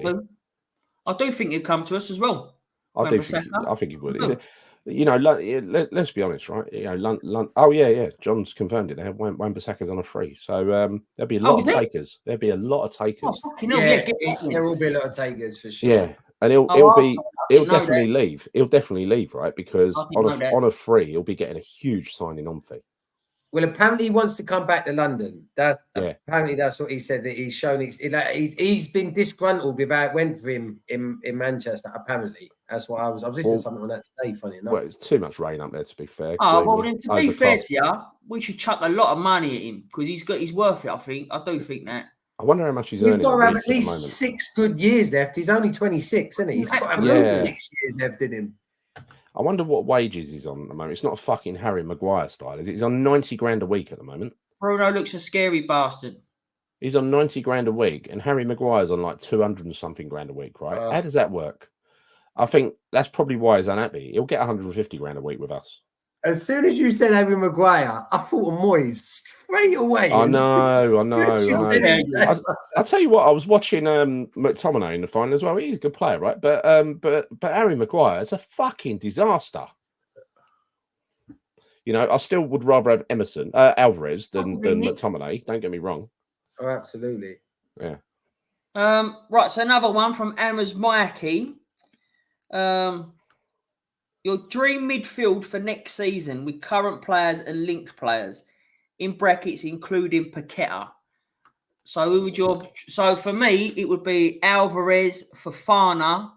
I do think he'd come to us as well. I think he would. Let's be honest, right? John's confirmed it. Wan-Bissaka's on a free, so there'll be a lot of takers. There'll be a lot of takers. There will be a lot of takers for sure. Yeah, and He'll definitely leave. He'll definitely leave, right? Because on a free, he'll be getting a huge signing on fee. Well, apparently he wants to come back to London. Apparently that's what he said. That he's shown. He's been disgruntled with how it went for him in Manchester. Apparently, that's what I was listening to something on that today. Funny enough. Well, it's too much rain up there, to be fair. Oh well, then to be fair to you, we should chuck a lot of money at him because he's worth it. I do think that. I wonder how much he's earning. He's got to have at least 6 good years left. He's only 26, isn't he? He's got to have at least 6 years left in him. I wonder what wages he's on at the moment. It's not a fucking Harry Maguire style, is it? He's on 90 grand a week at the moment. Bruno looks a scary bastard. He's on 90 grand a week, and Harry Maguire's on like 200 and something grand a week, right? How does that work? I think that's probably why he's unhappy. He'll get 150 grand a week with us. As soon as you said Harry Maguire, I thought of Moyes straight away. I know. I'll tell you what, I was watching McTominay in the final as well. He's a good player, right? But Harry Maguire is a fucking disaster. You know, I still would rather have Alvarez than McTominay. Don't get me wrong. Oh, absolutely. Yeah. Right, so another one from Amos Mikey. Your dream midfield for next season with current players and linked players, in brackets including Paqueta. So who would so for me it would be Alvarez, Fofana,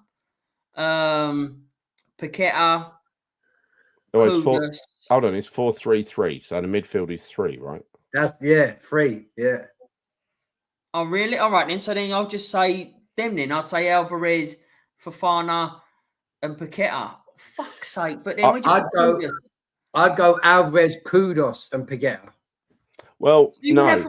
Paqueta. Hold on, it's 4-3-3. So the midfield is 3, right? That's 3. Yeah. Oh really? All right then. So then I'll just say them. Then I'd say Alvarez, Fofana, and Paqueta. Fuck's sake! But then I'd go Alvarez, Kudos, and Paqueta. Well, no. In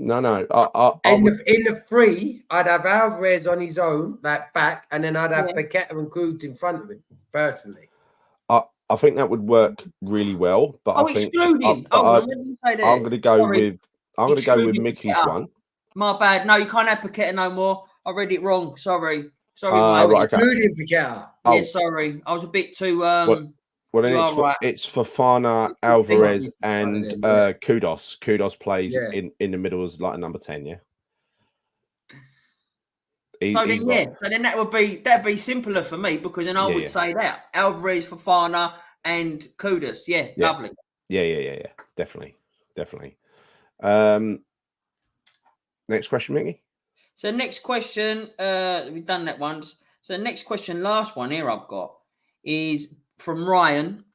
the 3, I'd have Alvarez on his own, like back, and then I'd have Paqueta and Kudos in front of him. Personally, I think that would work really well. But I think I'm going to go with Mickey's one. My bad. No, you can't have Paqueta no more. I read it wrong. Sorry. Right, excluding Paqueta. Yeah, sorry. I was a bit too. Well, then it's Fofana, Alvarez, and Kudos. Kudos plays in the middle as like a number 10. Yeah. So then that'd be simpler for me because then I would say that Alvarez, Fofana, and Kudos. Yeah, lovely. Yeah. Definitely. Next question, Mickey. So next question, we've done that once. So next question, last one here I've got is from Ryan.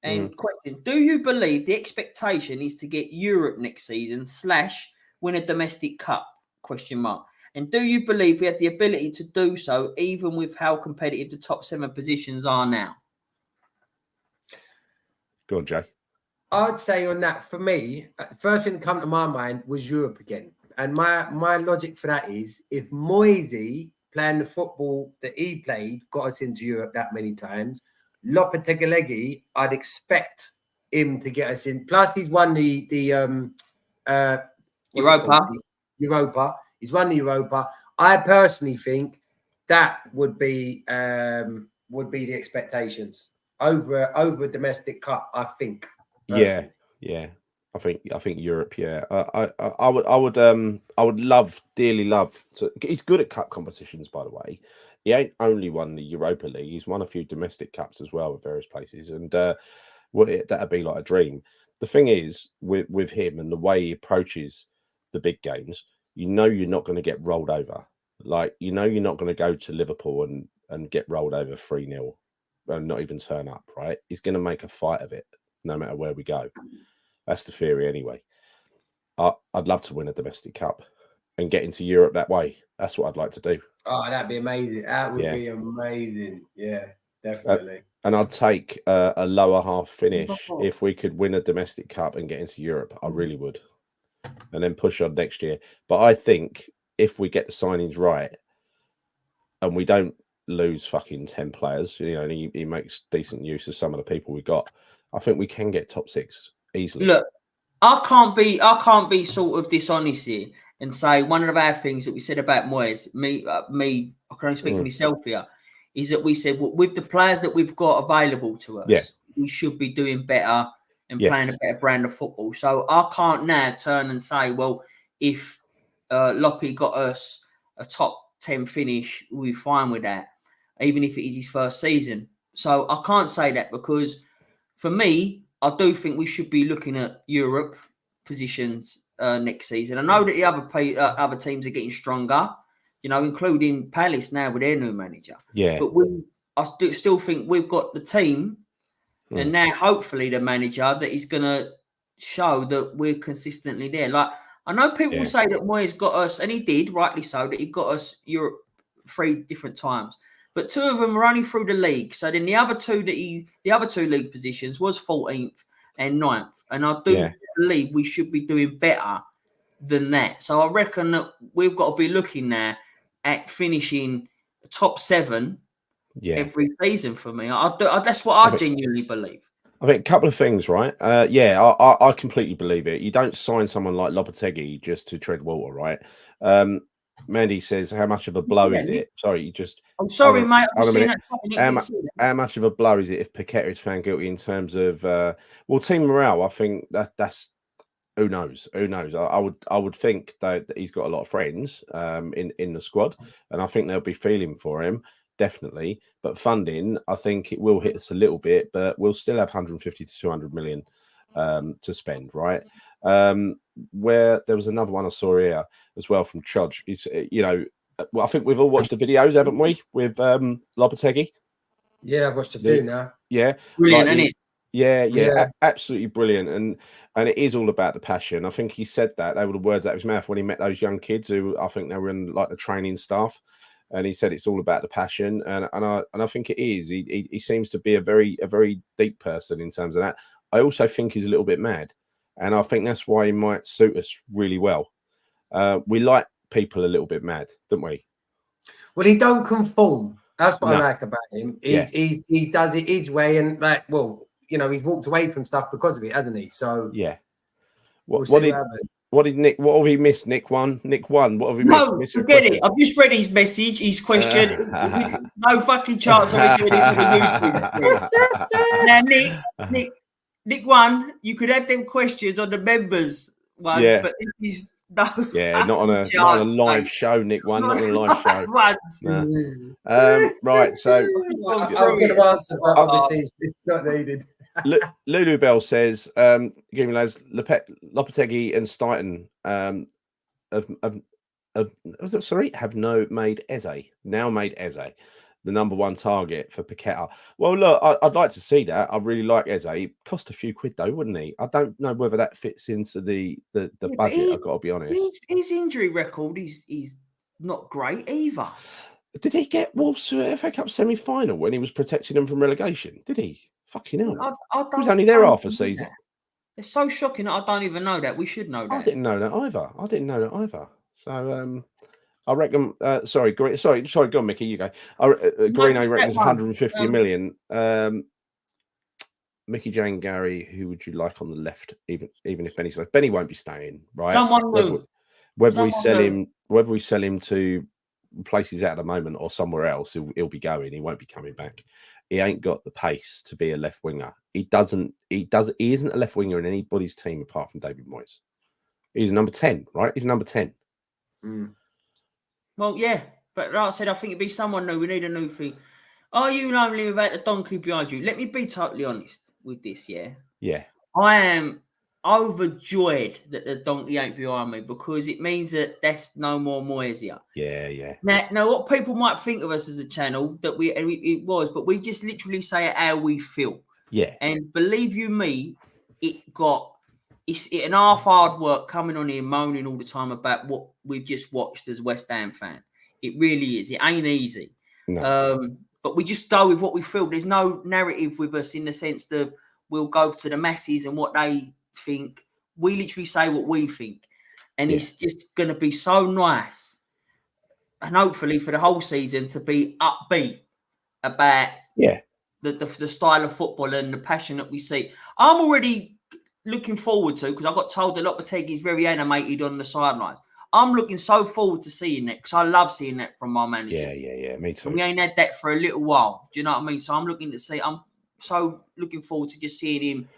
And question, do you believe the expectation is to get Europe next season / win a domestic cup? ? And do you believe we have the ability to do so even with how competitive the top 7 positions are now? Go on, Jay. I'd say on that, for me, first thing that came to my mind was Europe again. And my logic for that is if Moyes playing the football that he played got us into Europe that many times, Lopetegui, I'd expect him to get us in. Plus, he's won the Europa. He's won the Europa. I personally think that would be the expectations over a domestic cup. I think. Personally. Yeah. I think Europe. Yeah, I would dearly love. So he's good at cup competitions, by the way. He ain't only won the Europa League; he's won a few domestic cups as well at various places, and that'd be like a dream. The thing is with him and the way he approaches the big games, you're not going to get rolled over. Like you're not going to go to Liverpool and get rolled over 3-0 and not even turn up. Right? He's going to make a fight of it, no matter where we go. That's the theory anyway. I'd love to win a domestic cup and get into Europe that way. That's what I'd like to do. Oh, that'd be amazing. That would be amazing. Yeah, definitely. And I'd take a lower half finish if we could win a domestic cup and get into Europe. I really would. And then push on next year. But I think if we get the signings right and we don't lose fucking 10 players, and he makes decent use of some of the people we got, I think we can get top 6. Easily. Look, I can't be sort of dishonest here and say one of the bad things that we said about Moyes, me, I can only speak for myself here, is that we said with the players that we've got available to us, we should be doing better and playing a better brand of football. So I can't now turn and say, well, if Loppy got us a top 10 finish, we'll be fine with that. even if it is his first season. So I can't say that because for me, I do think we should be looking at Europe positions next season. I know that the other teams are getting stronger, including Palace now with their new manager. Yeah. But I still think we've got the team and now hopefully the manager that is going to show that we're consistently there. Like, I know people say that Moyes got us, and he did, rightly so, that he got us Europe 3 different times. But 2 of them were only through the league. So then the other two league positions was 14th and 9th. And I do believe we should be doing better than that. So I reckon that we've got to be looking now at finishing top 7 every season for me. That's what I genuinely believe. I think a couple of things, right? I completely believe it. You don't sign someone like Lopetegui just to tread water, right? Mandy says, how much of a blow is it? Sorry, you just... I'm sorry, mate. How much of a blow is it if Paqueta is found guilty in terms of... team morale? I think that's... Who knows? Who knows? I would think that he's got a lot of friends in the squad, and I think they'll be feeling for him, definitely. But funding, I think it will hit us a little bit, but we'll still have 150 to 200 million to spend, right? Where there was another one I saw here as well from Chudge. Is I think we've all watched the videos, haven't we, with Lopetegui? Yeah, I've watched a few now. Yeah, brilliant, isn't it? Yeah, absolutely brilliant, and it is all about the passion. I think he said that they were the words out of his mouth when he met those young kids who I think they were in like the training staff, and he said it's all about the passion, and I think it is. He seems to be a very deep person in terms of that. I also think he's a little bit mad, and I think that's why he might suit us really well. We like people a little bit mad, don't we? Well, he don't conform. That's what I like about him. He does it his way, and he's walked away from stuff because of it, hasn't he? So what did Nick? What have he missed? Nick won. What have he missed? No, forget it. I've just read his message, his question. No fucking chance of me doing this with a Now, Nick won. You could have them questions on the members ones, but this is not on a live show. Nick won, not on a live show. Right, so I'm going to answer, but obviously it's not needed. Lulu Bell says, "Give me lads, Lopetegui and Stuyton have made Eze the number 1 target for Paqueta." Well, look, I'd like to see that. I really like Eze. It cost a few quid though, wouldn't he? I don't know whether that fits into the budget. I've got to be honest. His injury record is not great either. Did he get Wolves to a FA Cup semi-final when he was protecting them from relegation? Did he? Fucking hell. He was only there half a season. It's so shocking that I don't even know that. We should know that. I didn't know that either. So I reckon. Sorry, go on, Mickey. You go. Greeno reckons 150 million. Mickey Jane Gary, who would you like on the left? Even if Benny's left, Benny won't be staying, right? Someone new. Whether we sell him to places out at the moment or somewhere else, he'll be going. He won't be coming back. He ain't got the pace to be a left winger. He isn't a left winger in anybody's team apart from David Moyes. He's number 10, right? He's number 10. Well, yeah, but like I said, I think it'd be someone new. We need a new thing. Are you lonely without the donkey behind you? Let me be totally honest with this, yeah. I am overjoyed that the donkey ain't behind me because it means that that's no more Moyes here. Yeah. Now, what people might think of us as a channel that it was, but we just literally say it how we feel. Yeah. And believe you me, it's an half hard work coming on here moaning all the time about what we've just watched as a West Ham fan. It really is. It ain't easy. No. But we just go with what we feel. There's no narrative with us in the sense that we'll go to the masses and what they think. We literally say what we think. And it's just going to be so nice. And hopefully for the whole season to be upbeat about the style of football and the passion that we see. I'm already looking forward to, because I got told that Lopetegui is very animated on the sidelines. I'm looking so forward to seeing that because I love seeing that from my managers. Yeah, me too. And we ain't had that for a little while. Do you know what I mean? So I'm so looking forward to just seeing him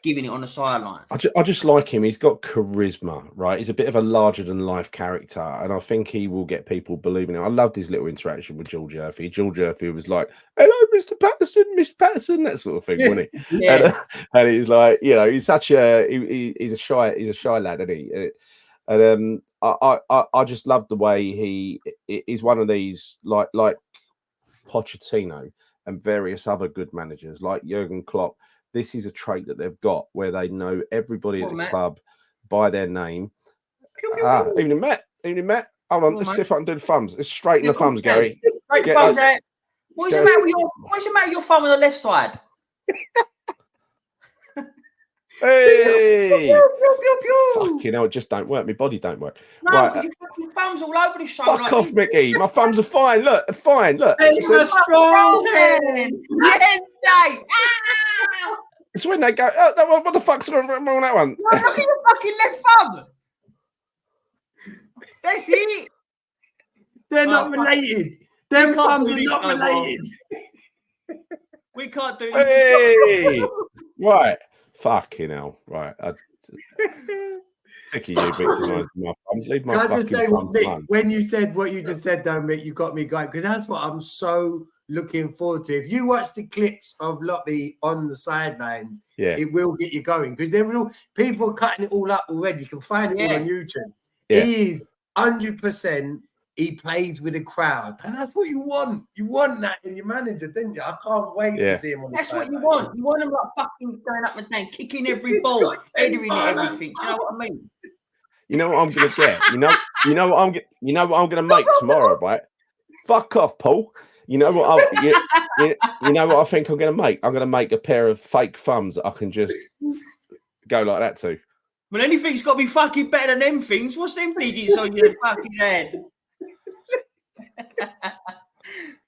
giving it on the sidelines. I just like him. He's got charisma, right? He's a bit of a larger-than-life character, and I think he will get people believing it. I loved his little interaction with George Murphy. George Murphy was like, "Hello, Mr. Patterson, Mr. Patterson," that sort of thing, wasn't he? Yeah. And he's like, you know, he's such a he's a shy lad, isn't he? And I just love the way he's one of these like Pochettino and various other good managers like Jurgen Klopp. This is a trait that they've got where they know everybody at the club by their name. Evening, Matt. Hold on, let's see if I can do the thumbs. Let's straighten the thumbs, Gary. Straight the thumbs out. What's the matter with your thumb on the left side? Hey! Pew, pew, pew. Fuck, you know, it just don't work. My body don't work. No, Right. your thumb's all over the shoulder. Fuck off, Mickey. My thumbs are fine. Look, fine. Look. It's a strong hand. Yes, Dave. It's when they go, oh, no, what the fuck's wrong with that one? No, look at your fucking left thumb. That's it. They're not related. Them thumbs are not related. We can't do this. Hey! Right. Fucking hell. Right. Sick of you victimising my thumbs. Leave my Can I fucking just say, Mick, when you said what you just said, though, Mick, you got me going, because that's what I'm so looking forward to. If you watch the clips of Lottie on the sidelines, it will get you going, because there will people cutting it all up already. You can find it all on YouTube. He is 100%. He plays with a crowd, and that's what you want. You want that in your manager, didn't you? I can't wait to see him on the That's what you want. You want him like fucking going up and down, kicking every ball, heading everything. You know what I mean? You know what I'm gonna get? You know what I'm gonna make tomorrow, right? Fuck off, Paul. You know what you know what I think I'm gonna make? I'm gonna make a pair of fake thumbs that I can just go like that too. Well, anything's got to be fucking better than them things. What's them digits on your fucking head?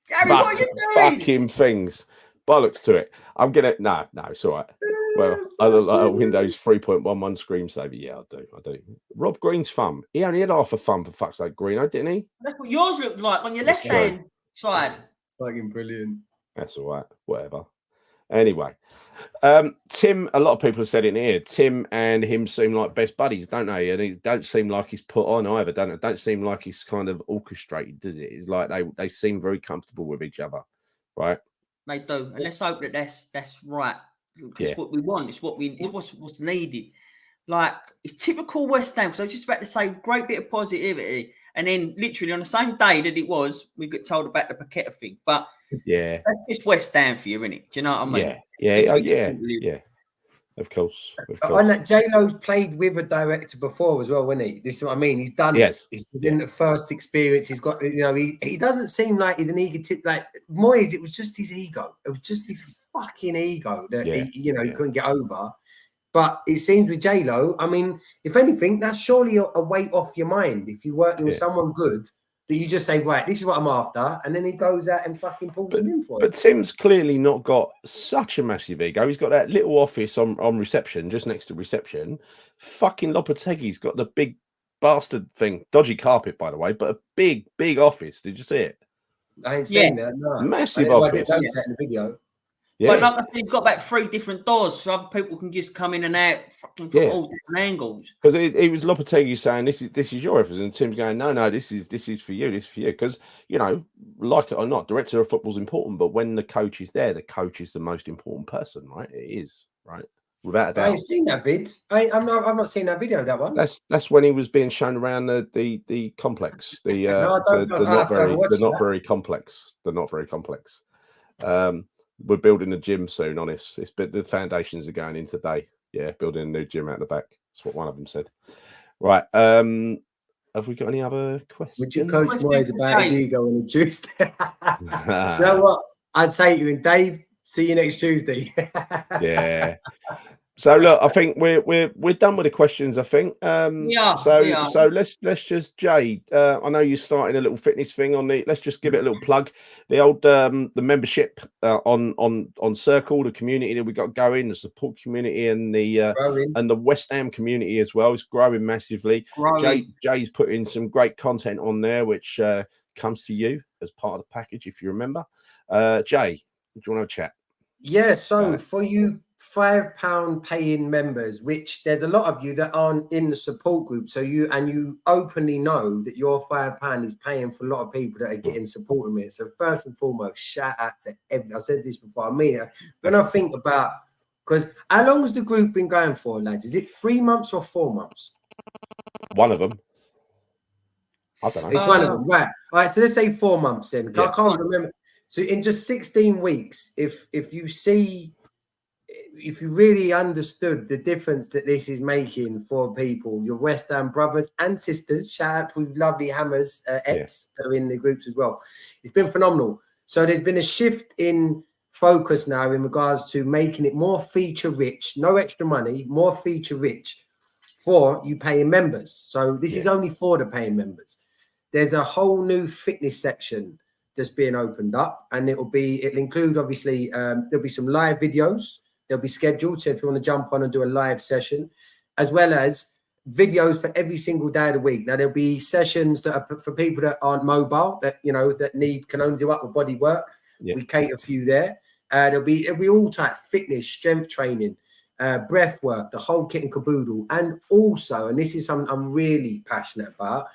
Gary, what are you doing? Fucking things. Bollocks to it. I'm gonna no, it's all right. Well, I look like a Windows 3.11 screensaver. Yeah, I do. Rob Green's thumb. He only had half a thumb, for fuck's sake, Greeno, didn't he? That's what yours looked like on your left hand side. Fucking brilliant. That's all right. Whatever. Anyway, Tim, a lot of people have said in here, Tim and him seem like best buddies, don't they? And it don't seem like he's put on either, don't it? Don't seem like he's kind of orchestrated, does it? It's like they seem very comfortable with each other, right? They do. And let's hope that that's right. It's what we want. It's what's needed. Like, it's typical West Ham. So I was just about to say, great bit of positivity. And then literally on the same day that it was, we got told about the Paqueta thing. But yeah, it's West Ham for you, isn't it? Do you know what I mean? Yeah. Of course. On that, J-Lo's played with a director before as well, wasn't he? This is what I mean. He's done. Yes. He's in the first experience. He's got, you know, he doesn't seem like he's an egotist. Like Moyes, it was just his ego. It was just his fucking ego that he couldn't get over. But it seems with J-Lo, I mean, if anything, that's surely a weight off your mind. If you're working with someone good, that you just say, right, this is what I'm after, and then he goes out and fucking pulls him in for it. But Tim's clearly not got such a massive ego. He's got that little office on reception, just next to reception. Fucking Lopetegui's got the big bastard thing. Dodgy carpet, by the way, but a big office. Did you see it? I ain't seen that, no. Massive office. I didn't see that in the video. Yeah. But like I said, you've got about 3 different doors, so other people can just come in and out fucking from all different angles. Because it was Lopetegui saying, "This is your office," and Tim's going, "No, this is for you. This is for you." Because like it or not, director of football is important, but when the coach is there, the coach is the most important person, right? It is, right, without a doubt. I ain't seen that vid. I've not seen that video. That one. That's when he was being shown around the complex. They're not very complex. They're not very complex. We're building a gym soon, honest. The foundations are going in today. Yeah, building a new gym out the back. That's what one of them said. Right. Have we got any other questions? Would you coach Moyes about his ego on a Tuesday? Do you know what? I'd say to you, Dave, see you next Tuesday. Yeah. So look, I think we're done with the questions. I think. So let's just Jay. I know you're starting a little fitness thing on the. Let's just give it a little plug. The old the membership on Circle, the community that we got going, the support community, and the West Ham community as well is growing massively. Jay's putting some great content on there, which comes to you as part of the package, if you remember. Jay, do you want to have a chat? Yeah. So for you £5 paying members, which there's a lot of you that aren't in the support group. So you openly know that your £5 is paying for a lot of people that are getting support from it. So first and foremost, shout out to I said this before. I mean, when I think about, because how long has the group been going for, lads? Is it 3 months or 4 months? One of them. I don't know. It's one of them, right? All right. So let's say 4 months then. Yeah. I can't remember. So in just 16 weeks, if you really understood the difference that this is making for people, your West Ham brothers and sisters, shout out to lovely Hammers X that are in the groups as well. It's been phenomenal. So there's been a shift in focus now in regards to making it more feature rich, no extra money, more feature rich for you paying members. So this is only for the paying members. There's a whole new fitness section that's being opened up, and it'll include obviously there'll be some live videos. They'll be scheduled. So if you want to jump on and do a live session, as well as videos for every single day of the week. Now there'll be sessions that are for people that aren't mobile, that can only do upper body work. We cater for you there. It'll be all types: fitness, strength training, breath work, the whole kit and caboodle. And also, and this is something I'm really passionate about,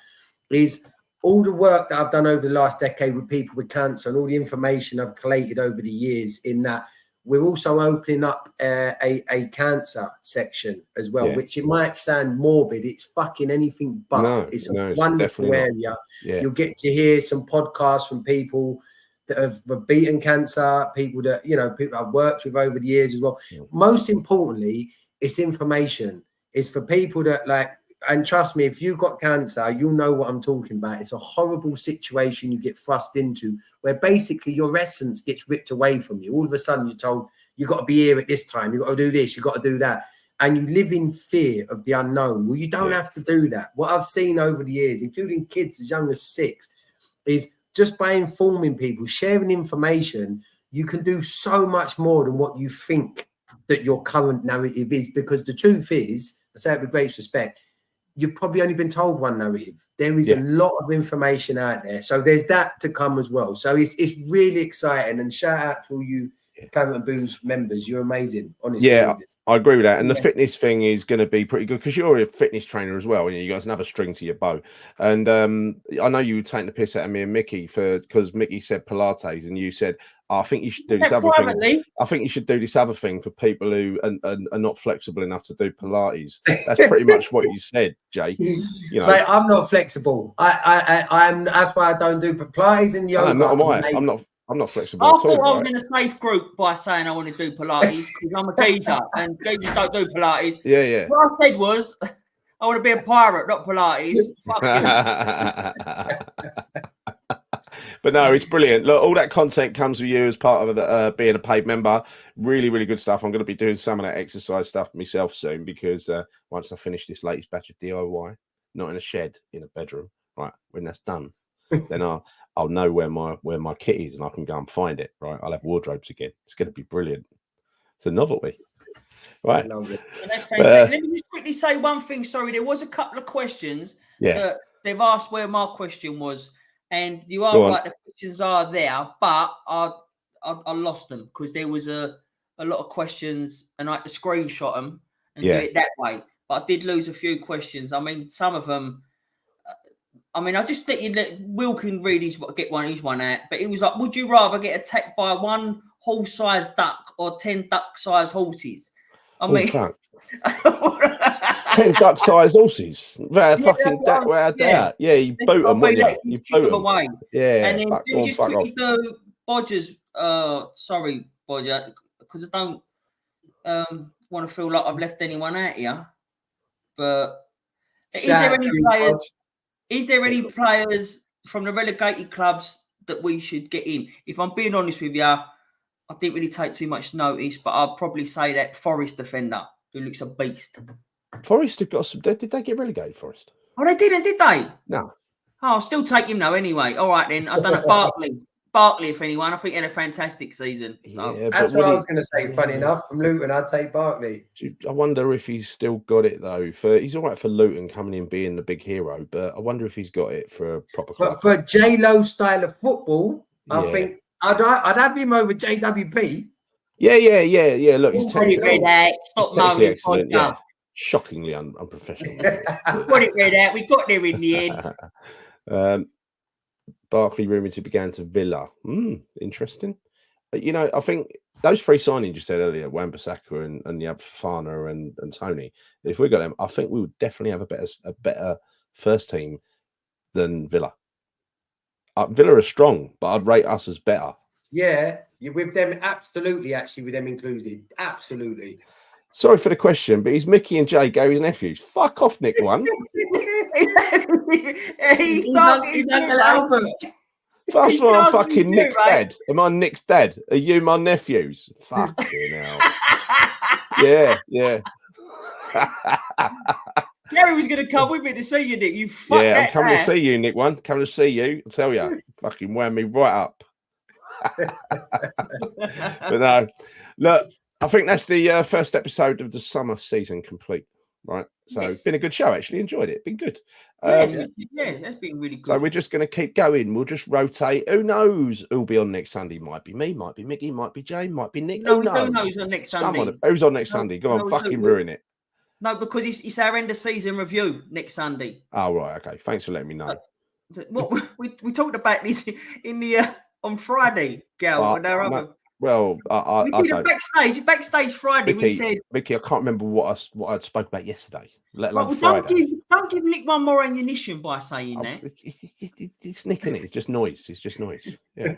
is all the work that I've done over the last decade with people with cancer and all the information I've collated over the years in that. We're also opening up a cancer section as well, which it might sound morbid. It's fucking anything but. It's a wonderful area. You'll get to hear some podcasts from people that have beaten cancer, people that, people I've worked with over the years as well. Most importantly, it's information. It's for people that and trust me, if you've got cancer, you'll know what I'm talking about. It's a horrible situation you get thrust into where basically your essence gets ripped away from you. All of a sudden you're told you've got to be here at this time. You've got to do this. You've got to do that. And you live in fear of the unknown. Well, you don't have to do that. What I've seen over the years, including kids as young as 6, is just by informing people, sharing information, you can do so much more than what you think that your current narrative is. Because the truth is, I say it with great respect, you've probably only been told one narrative. There is a lot of information out there. So there's that to come as well. So it's really exciting. And shout out to all you Claret and Booze members. You're amazing, honestly. Yeah, I agree with that. And the fitness thing is going to be pretty good because you're a fitness trainer as well. You guys have a string to your bow. And I know you were taking the piss out of me and Mickey because Mickey said Pilates and you said, I think you should do this other thing. I think you should do this other thing for people who are not flexible enough to do Pilates. That's pretty much what you said, Jay. Mate, I'm not flexible. I'm. That's why I don't do Pilates and yoga. No, not am I. I'm not flexible. I thought I was in a safe group by saying I want to do Pilates because I'm a geezer and geezers don't do Pilates. Yeah. What I said was, I want to be a pirate, not Pilates. Fuck you. But no, it's brilliant. Look, all that content comes with you as part of being a paid member. Really, really good stuff. I'm going to be doing some of that exercise stuff myself soon because once I finish this latest batch of DIY, not in a shed, in a bedroom, right? When that's done, then I'll know where my kit is and I can go and find it, right? I'll have wardrobes again. It's going to be brilliant. It's a novelty. Right. That's fantastic. Let me just quickly say one thing. Sorry, there was a couple of questions that they've asked where my question was. And you are right, the questions are there, but I lost them because there was a lot of questions and I had to screenshot them and do it that way. But I did lose a few questions. I mean, some of them, I just think Will can read his one out. But it was like, would you rather get attacked by one horse-sized duck or 10 duck-sized horses? I mean... 10 duck-sized horses. Without fucking duck, without doubt. Yeah, you boot them, wouldn't you? You boot them away. Yeah. And then you just quickly do Bodger's. Sorry, Bodger, because I don't want to feel like I've left anyone out here. But is there any players from the relegated clubs that we should get in? If I'm being honest with you, I didn't really take too much notice, but I'd probably say that Forest defender who looks a beast. Forest have got some. Did they get relegated, Forest? Oh, they didn't, did they? No. Oh, I'll still take him though. Anyway, all right then. I don't know. Barkley, if anyone. I think he had a fantastic season. So. Yeah, that's what I was going to say. Funny enough, from Luton, I'd take Barkley. I wonder if he's still got it though. He's all right for Luton coming in being the big hero, but I wonder if he's got it for a proper club. But for J-Lo style of football, I think I'd have him over JWP. Yeah. Look, he's technically excellent. Yeah, shockingly unprofessional. Got it read out. We got there in the end. Barkley rumoured to be going to Villa. Interesting. But, you know, I think those three signings you said earlier, Wan-Bissaka and the Fana and Tony, if we got them, I think we would definitely have a better first team than Villa. Villa are strong, but I'd rate us as better. Yeah, with them, absolutely, actually, with them included. Absolutely. Sorry for the question, but is Mickey and Jay Gary's nephews? Fuck off, Nick one. He's Uncle Albert. First one, I'm fucking Nick's dad. Am I Nick's dad? Are you my nephews? Fucking hell. Yeah. Gary was going to come with me to see you, Nick. You fuck yeah, I'm coming to see you, Nick one. Coming to see you. I'll tell you. Fucking wound me right up. But no. Look, I think that's the first episode of the summer season complete. Right. So it's been a good show, actually. Enjoyed it. Been good. That's been really good. So we're just going to keep going. We'll just rotate. Who knows who'll be on next Sunday? Might be me, might be Mickey, might be Jay, might be Nick. No, who knows? Who knows on next Sunday? Who's on next Sunday? Go on, fucking ruin it. No, because it's our end of season review next Sunday. Oh, right. Okay. Thanks for letting me know. What we talked about this in the on Friday, Gal. We did a backstage Friday. Mickey, we said, Mickey, I can't remember what I spoke about yesterday. Let alone Friday. Don't give Nick one more ammunition by saying that. It's Nick, isn't it? It's just noise. Yeah.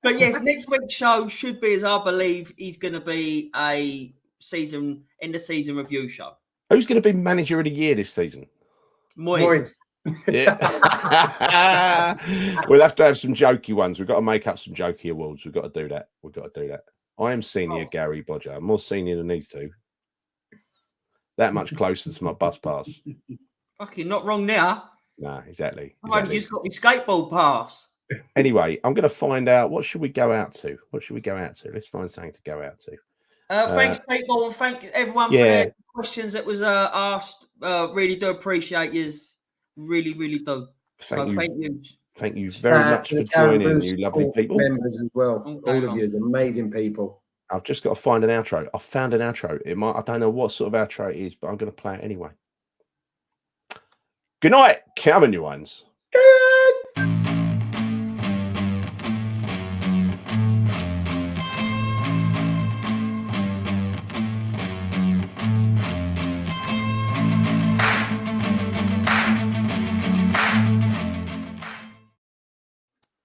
But yes, next week's show should be, as I believe, is going to be a end of season review show. Who's going to be manager of the year this season? Moyes. Yeah. We'll have to have some jokey ones. We've got to make up some jokey awards. We've got to do that. I am senior Gary Bodger. I'm more senior than these two. That much closer to my bus pass. Fucking not wrong now. No, exactly. I just got my skateboard pass. Anyway, I'm going to find out what should we go out to. Let's find something to go out to. Thanks, people, and thank everyone for the questions that was asked. Really do appreciate yous. Really do. Thank you. Thank you very much for joining, you lovely people. Members as well. All of you is amazing people. I've just got to find an outro. I found an outro. I don't know what sort of outro it is, but I'm going to play it anyway. Good night, Cameron, you ones.